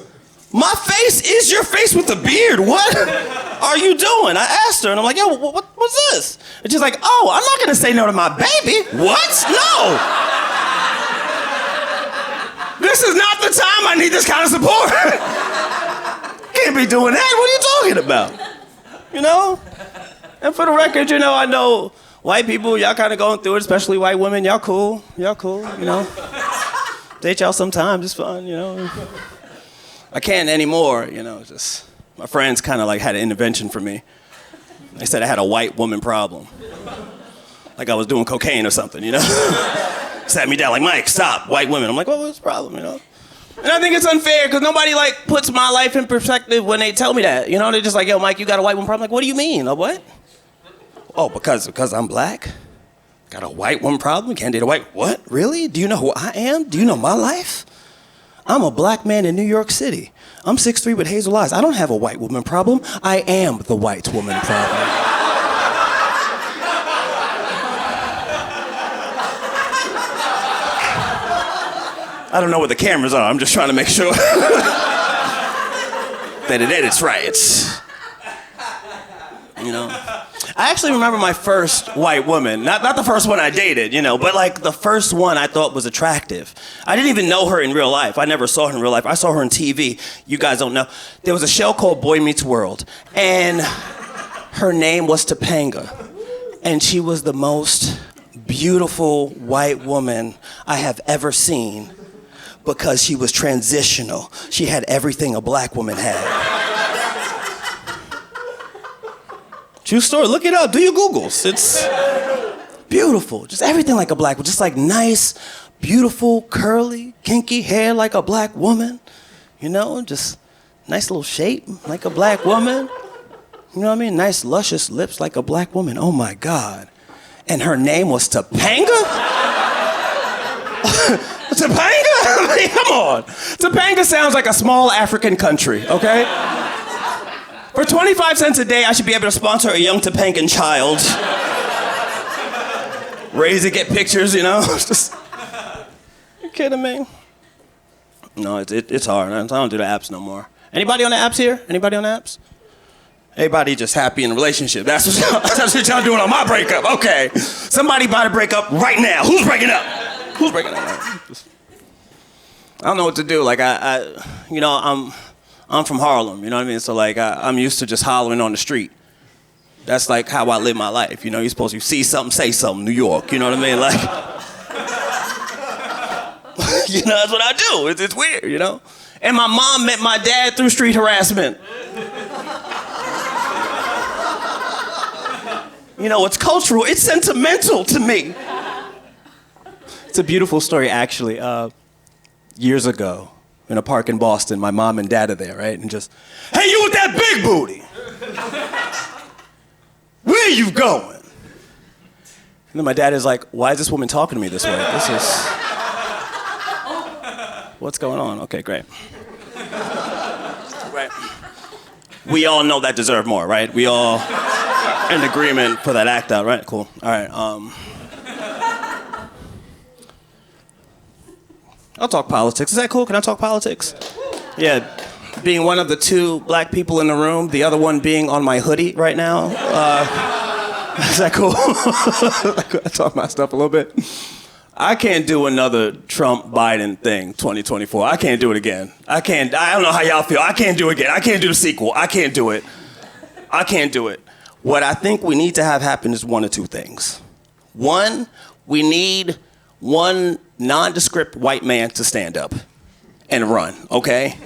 My face is your face with the beard. What are you doing? I asked her, and I'm like, yo, what's this? And she's like, oh, I'm not gonna say no to my baby. What? No. This is not the time I need this kind of support. Can't be doing that. What are you talking about? You know? And for the record, you know, I know white people, y'all kind of going through it, especially white women. Y'all cool, you know? Date y'all sometimes, it's fun, you know? I can't anymore, you know, just my friends kind of like had an intervention for me. They said I had a white woman problem. Like I was doing cocaine or something, you know? Sat me down like, Mike, stop, white women. I'm like, well, what's the problem, you know? And I think it's unfair because nobody like puts my life in perspective when they tell me that. You know, they're just like, yo, Mike, you got a white woman problem? I'm like, what do you mean? A what? Oh, because I'm black? Got a white woman problem? Can't date a white, what, really? Do you know who I am? Do you know my life? I'm a black man in New York City. I'm 6'3" with hazel eyes. I don't have a white woman problem. I am the white woman problem. I don't know where the cameras are. I'm just trying to make sure that it edits right. You know? I actually remember my first white woman. Not the first one I dated, you know, but like the first one I thought was attractive. I didn't even know her in real life. I never saw her in real life. I saw her on TV. You guys don't know. There was a show called Boy Meets World, and her name was Topanga. And she was the most beautiful white woman I have ever seen because she was transitional. She had everything a black woman had. True story, look it up, do your Googles. It's beautiful, just everything like a black woman, just like nice, beautiful, curly, kinky hair like a black woman, you know, just nice little shape like a black woman, you know what I mean? Nice, luscious lips like a black woman, oh my God. And her name was Topanga? Topanga? I mean, come on. Topanga sounds like a small African country, okay? For 25 cents a day, I should be able to sponsor a young Topangan child. Raise it, get pictures, you know? Just, you kidding me? No, it's hard. I don't do the apps no more. Anybody on the apps here? Anybody on the apps? Everybody just happy in a relationship. That's what y'all doing on my breakup. Okay. Somebody about to break up right now. Who's breaking up? Who's breaking up? I don't know what to do. Like, you know, I'm from Harlem, you know what I mean? So like, I'm used to just hollering on the street. That's like how I live my life. You know, you're supposed to see something, say something, New York, you know what I mean? Like, you know, that's what I do. It's weird, you know? And my mom met my dad through street harassment. You know, it's cultural, it's sentimental to me. It's a beautiful story, actually. Years ago, in a park in Boston, my mom and dad are there, right? And just, hey, you with that big booty? Where you going? And then my dad is like, why is this woman talking to me this way? This is, what's going on? Okay, great. Right. We all know that deserve more, right? We all in agreement for that act out, right? Cool. All right. I'll talk politics. Is that cool? Can I talk politics? Yeah. Being one of the two black people in the room, the other one being on my hoodie right now. Is that cool? I talk my stuff a little bit. I can't do another Trump-Biden thing, 2024. I can't do it again. I don't know how y'all feel. I can't do it again. I can't do the sequel. I can't do it. I can't do it. What I think we need to have happen is one of two things. One, we need one nondescript white man to stand up and run, okay?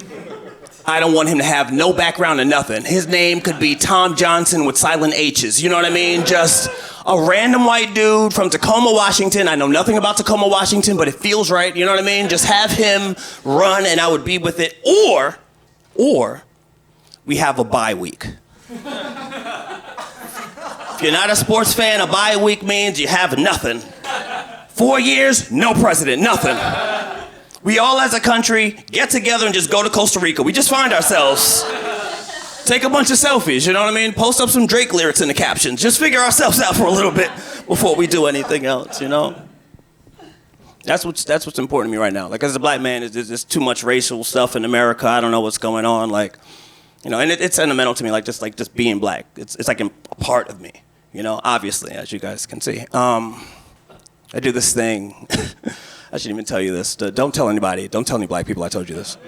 I don't want him to have no background or nothing. His name could be Tom Johnson with silent H's. You know what I mean? Just a random white dude from Tacoma, Washington. I know nothing about Tacoma, Washington, but it feels right. You know what I mean? Just have him run and I would be with it. Or we have a bye week. If you're not a sports fan, a bye week means you have nothing. 4 years, no president, nothing. We all as a country get together and just go to Costa Rica. We just find ourselves. Take a bunch of selfies, you know what I mean? Post up some Drake lyrics in the captions. Just figure ourselves out for a little bit before we do anything else, you know? That's what's important to me right now. Like, as a black man, there's too much racial stuff in America. I don't know what's going on. Like, you know, and it's sentimental to me, just being black. It's like a part of me, you know, obviously, as you guys can see. I do this thing. I shouldn't even tell you this. Don't tell anybody. Don't tell any black people I told you this.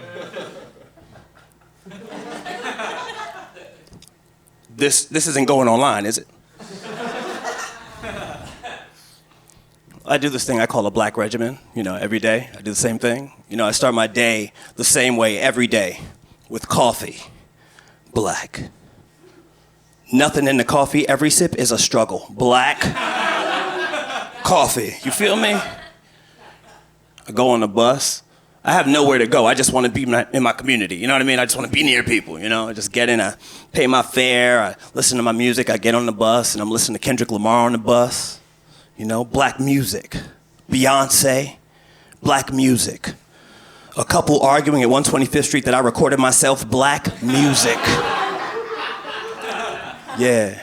This isn't going online, is it? I do this thing I call a black regimen, you know, every day. I do the same thing. You know, I start my day the same way every day with coffee. Black. Nothing in the coffee. Every sip is a struggle. Black. Coffee. You feel me? I go on the bus. I have nowhere to go. I just want to be in my community. You know what I mean? I just want to be near people, you know? I just get in, I pay my fare, I listen to my music, I get on the bus, and I'm listening to Kendrick Lamar on the bus. You know, black music. Beyonce, black music. A couple arguing at 125th Street that I recorded myself, black music. Yeah.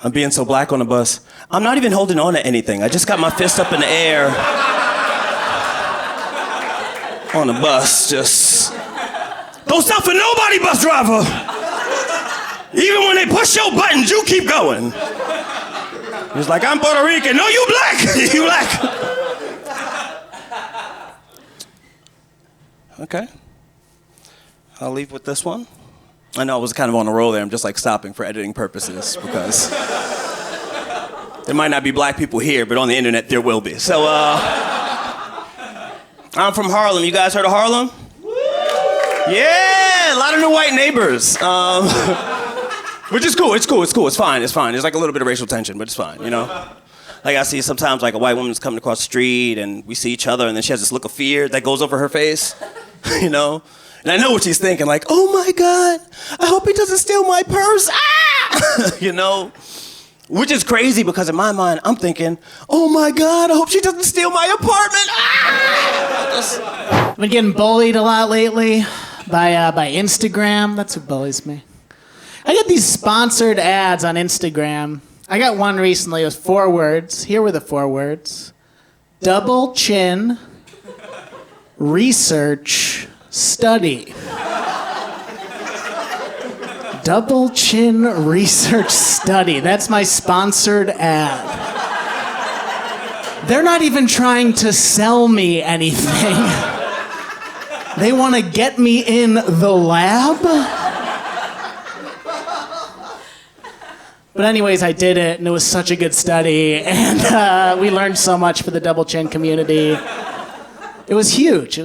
I'm being so black on the bus. I'm not even holding on to anything. I just got my fist up in the air on the bus, just don't stop for nobody, bus driver. Even when they push your buttons, you keep going. He's like, I'm Puerto Rican. No, you black. You black. Okay. I'll leave with this one. I know I was kind of on a roll there. I'm just like stopping for editing purposes because there might not be black people here, but on the internet there will be. So, I'm from Harlem. You guys heard of Harlem? Yeah, a lot of new white neighbors. Which is cool. It's cool. It's fine. There's like a little bit of racial tension, but it's fine, you know? Like I see sometimes like a white woman's coming across the street and we see each other and then she has this look of fear that goes over her face, you know? And I know what she's thinking, like, oh my God, I hope he doesn't steal my purse. Ah! You know? Which is crazy because in my mind, I'm thinking, oh my God, I hope she doesn't steal my apartment. Ah! I've been getting bullied a lot lately by Instagram. That's what bullies me. I get these sponsored ads on Instagram. I got one recently. It was 4 words. Here were the 4 words. Double chin, research, study. Double chin, research, study. That's my sponsored ad. They're not even trying to sell me anything. They want to get me in the lab. But anyways, I did it, and it was such a good study, and we learned so much for the double chin community. It was huge.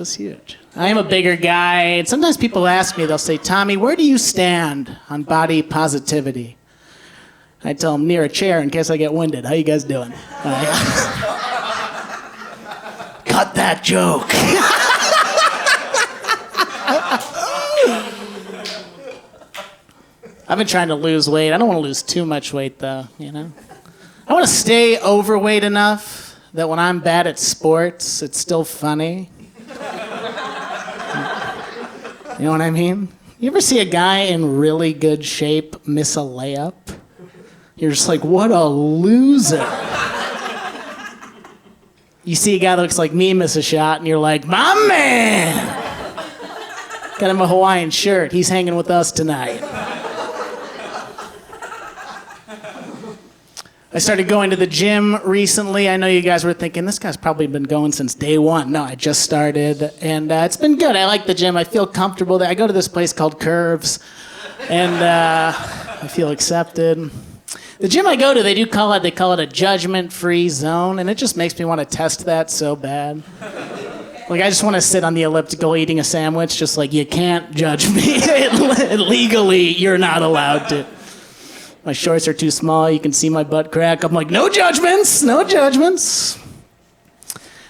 I am a bigger guy, and sometimes people ask me, they'll say, Tommy, where do you stand on body positivity? I tell them, near a chair in case I get winded. How you guys doing? Cut that joke. I've been trying to lose weight. I don't want to lose too much weight, though, you know? I want to stay overweight enough that when I'm bad at sports, it's still funny. You know what I mean? You ever see a guy in really good shape miss a layup? You're just like, what a loser. You see a guy that looks like me miss a shot, and you're like, my man! Got him a Hawaiian shirt. He's hanging with us tonight. I started going to the gym recently. I know you guys were thinking, this guy's probably been going since day one. No, I just started, and it's been good. I like the gym. I feel comfortable there. I go to this place called Curves, and I feel accepted. The gym I go to, they call it a judgment-free zone, and it just makes me want to test that so bad. Like, I just want to sit on the elliptical eating a sandwich, just like, you can't judge me. Legally, you're not allowed to. My shorts are too small, you can see my butt crack. I'm like, no judgments, no judgments.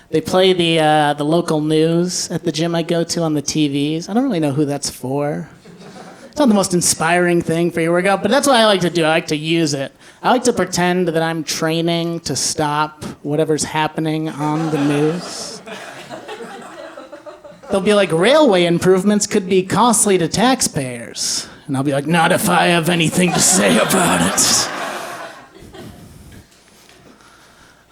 They play the local news at the gym I go to on the TVs. I don't really know who that's for. It's not the most inspiring thing for your workout, but that's what I like to do. I like to use it. I like to pretend that I'm training to stop whatever's happening on the news. They'll be like, railway improvements could be costly to taxpayers. And I'll be like, not if I have anything to say about it.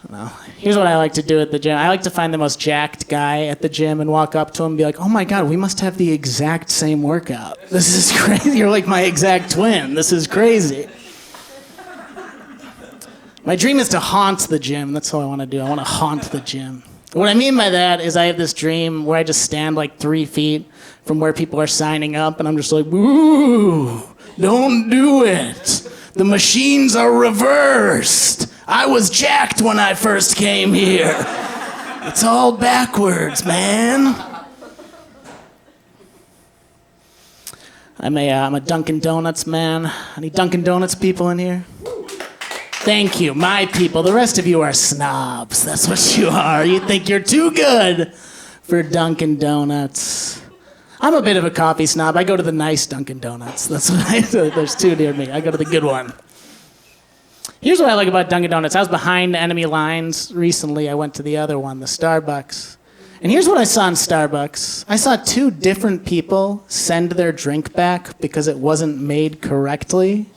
Well, here's what I like to do at the gym. I like to find the most jacked guy at the gym and walk up to him and be like, oh my God, we must have the exact same workout. This is crazy. You're like my exact twin. This is crazy. My dream is to haunt the gym. That's what I want to do. I want to haunt the gym. What I mean by that is I have this dream where I just stand like 3 feet from where people are signing up, and I'm just like, woo, don't do it. The machines are reversed. I was jacked when I first came here. It's all backwards, man. I'm a Dunkin' Donuts man. Any Dunkin' Donuts people in here? Thank you, my people. The rest of you are snobs. That's what you are. You think you're too good for Dunkin' Donuts. I'm a bit of a coffee snob. I go to the nice Dunkin' Donuts. That's what I do. There's 2 near me. I go to the good one. Here's what I like about Dunkin' Donuts. I was behind enemy lines recently. I went to the other one, the Starbucks. And here's what I saw in Starbucks. I saw 2 different people send their drink back because it wasn't made correctly.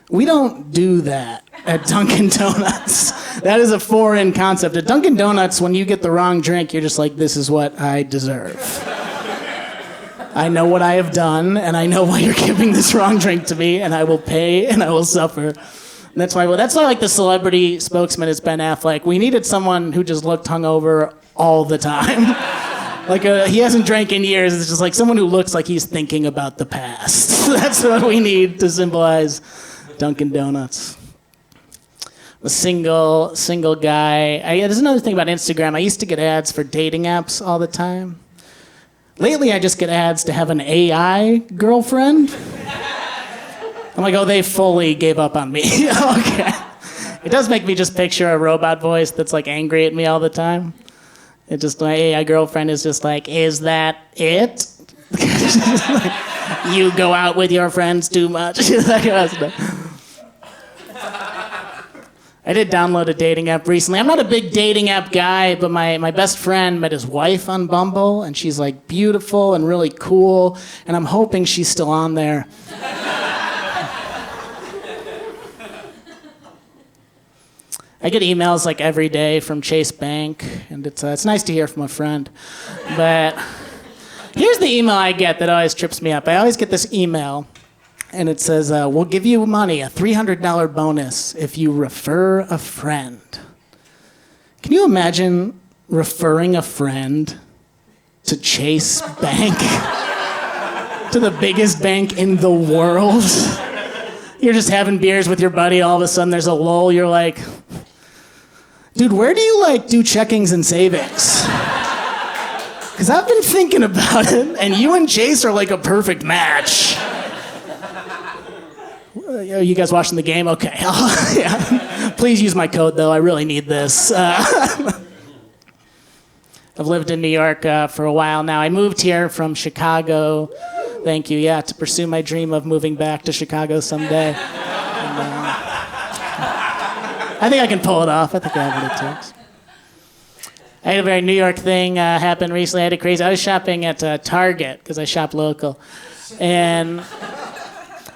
We don't do that at Dunkin' Donuts. That is a foreign concept. At Dunkin' Donuts, when you get the wrong drink, you're just like, this is what I deserve. I know what I have done, and I know why you're giving this wrong drink to me, and I will pay, and I will suffer. And that's why like the celebrity spokesman is Ben Affleck. We needed someone who just looked hungover all the time. He hasn't drank in years. It's just like someone who looks like he's thinking about the past. That's what we need to symbolize Dunkin' Donuts. A single guy. There's another thing about Instagram. I used to get ads for dating apps all the time. Lately, I just get ads to have an AI girlfriend. I'm like, oh, they fully gave up on me. Okay. It does make me just picture a robot voice that's like angry at me all the time. It just, my AI girlfriend is just like, is that it? You go out with your friends too much. I did download a dating app recently. I'm not a big dating app guy, but my best friend met his wife on Bumble, and she's like beautiful and really cool, and I'm hoping she's still on there. I get emails like every day from Chase Bank, and it's nice to hear from a friend. But here's the email I get that always trips me up. I always get this email, and it says, we'll give you money, a $300 bonus, if you refer a friend. Can you imagine referring a friend to Chase Bank? To the biggest bank in the world? You're just having beers with your buddy, all of a sudden there's a lull, you're like, dude, where do you do checkings and savings? Because I've been thinking about it, and you and Chase are like a perfect match. You guys watching the game? Okay. Yeah. Please use my code, though. I really need this. I've lived in New York for a while now. I moved here from Chicago. Thank you. Yeah, to pursue my dream of moving back to Chicago someday. And, I think I can pull it off. I think I have what it takes. I had a very New York thing happen recently. I had it crazy. I was shopping at Target because I shop local. And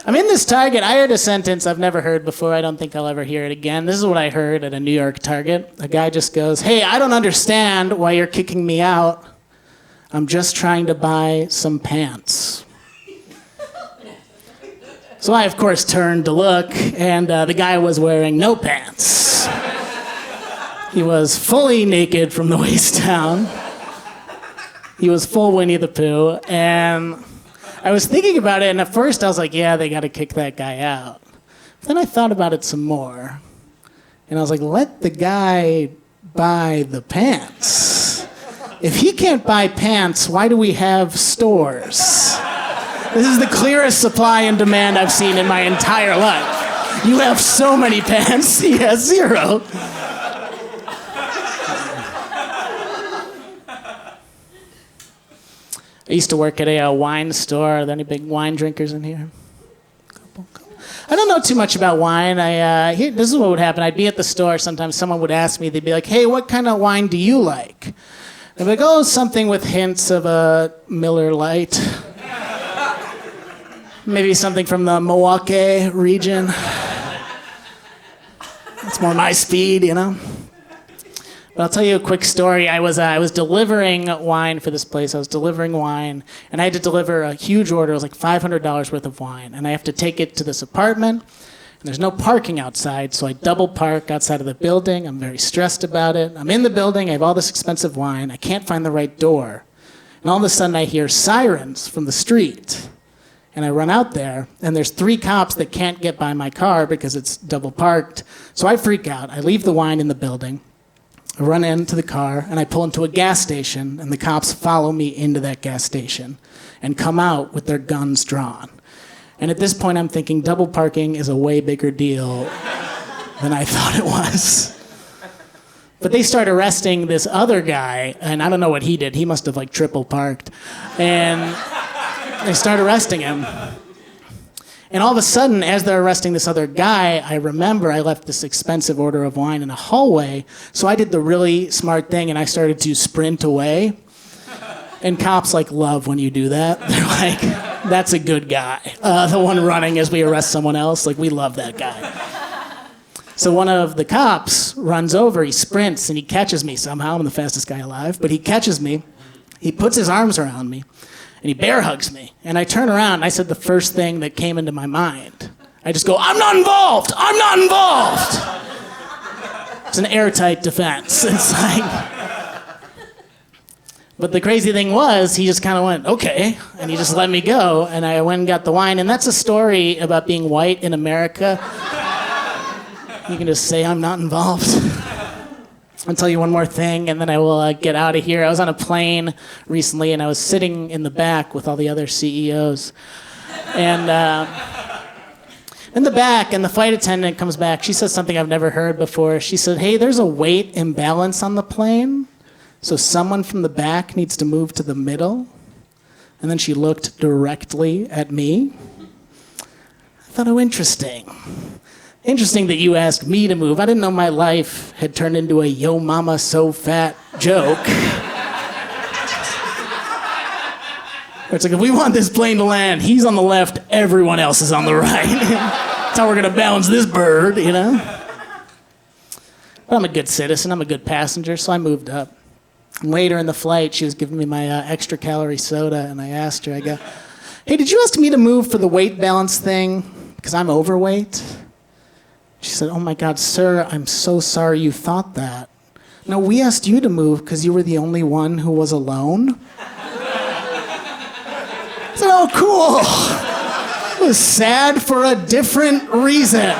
I'm in this Target. I heard a sentence I've never heard before. I don't think I'll ever hear it again. This is what I heard at a New York Target. A guy just goes, hey, I don't understand why you're kicking me out. I'm just trying to buy some pants. So I, of course, turned to look, and the guy was wearing no pants. He was fully naked from the waist down. He was full Winnie the Pooh, and I was thinking about it, and at first I was like, yeah, they got to kick that guy out. But then I thought about it some more, and I was like, let the guy buy the pants. if he can't buy pants, why do we have stores? This is the clearest supply and demand I've seen in my entire life. You have so many pants, he has 0. I used to work at a wine store. Are there any big wine drinkers in here? I don't know too much about wine. This is what would happen. I'd be at the store. Sometimes someone would ask me, they'd be like, hey, what kind of wine do you like? I'd be like, oh, something with hints of a Miller Lite. Maybe something from the Milwaukee region. It's more my speed, you know? But I'll tell you a quick story. I was delivering wine for this place. I was delivering wine, and I had to deliver a huge order. It was like $500 worth of wine, and I have to take it to this apartment, and there's no parking outside, so I double park outside of the building. I'm very stressed about it. I'm in the building. I have all this expensive wine. I can't find the right door, and all of a sudden I hear sirens from the street, and I run out there, and there's 3 cops that can't get by my car because it's double parked. So I freak out. I leave the wine in the building. I run into the car, and I pull into a gas station, and the cops follow me into that gas station and come out with their guns drawn. And at this point, I'm thinking double parking is a way bigger deal than I thought it was. But they start arresting this other guy, and I don't know what he did. He must have, like, triple parked. And they start arresting him. And all of a sudden, as they're arresting this other guy, I remember I left this expensive order of wine in a hallway. So I did the really smart thing, and I started to sprint away. And cops, like, love when you do that. They're like, that's a good guy. The one running as we arrest someone else. Like, we love that guy. So one of the cops runs over, he sprints, and he catches me somehow. I'm the fastest guy alive. But he catches me. He puts his arms around me. And he bear hugs me. And I turn around and I said the first thing that came into my mind. I just go, I'm not involved! I'm not involved! It's an airtight defense. It's like... But the crazy thing was, he just kind of went, okay. And he just let me go. And I went and got the wine. And that's a story about being white in America. You can just say, I'm not involved. I'll tell you one more thing, and then I will get out of here. I was on a plane recently, and I was sitting in the back with all the other CEOs. And in the back, and the flight attendant comes back. She says something I've never heard before. She said, hey, there's a weight imbalance on the plane, so someone from the back needs to move to the middle. And then she looked directly at me. I thought, oh, interesting. Interesting that you asked me to move. I didn't know my life had turned into a yo mama so fat joke. Where it's like, if we want this plane to land, he's on the left, everyone else is on the right. That's how we're gonna balance this bird, you know? But I'm a good citizen, I'm a good passenger, so I moved up. And later in the flight, she was giving me my extra calorie soda, and I asked her, I go, hey, did you ask me to move for the weight balance thing? Because I'm overweight? She said, oh my God, sir, I'm so sorry you thought that. No, we asked you to move because you were the only one who was alone. I said, oh, cool. It was sad for a different reason.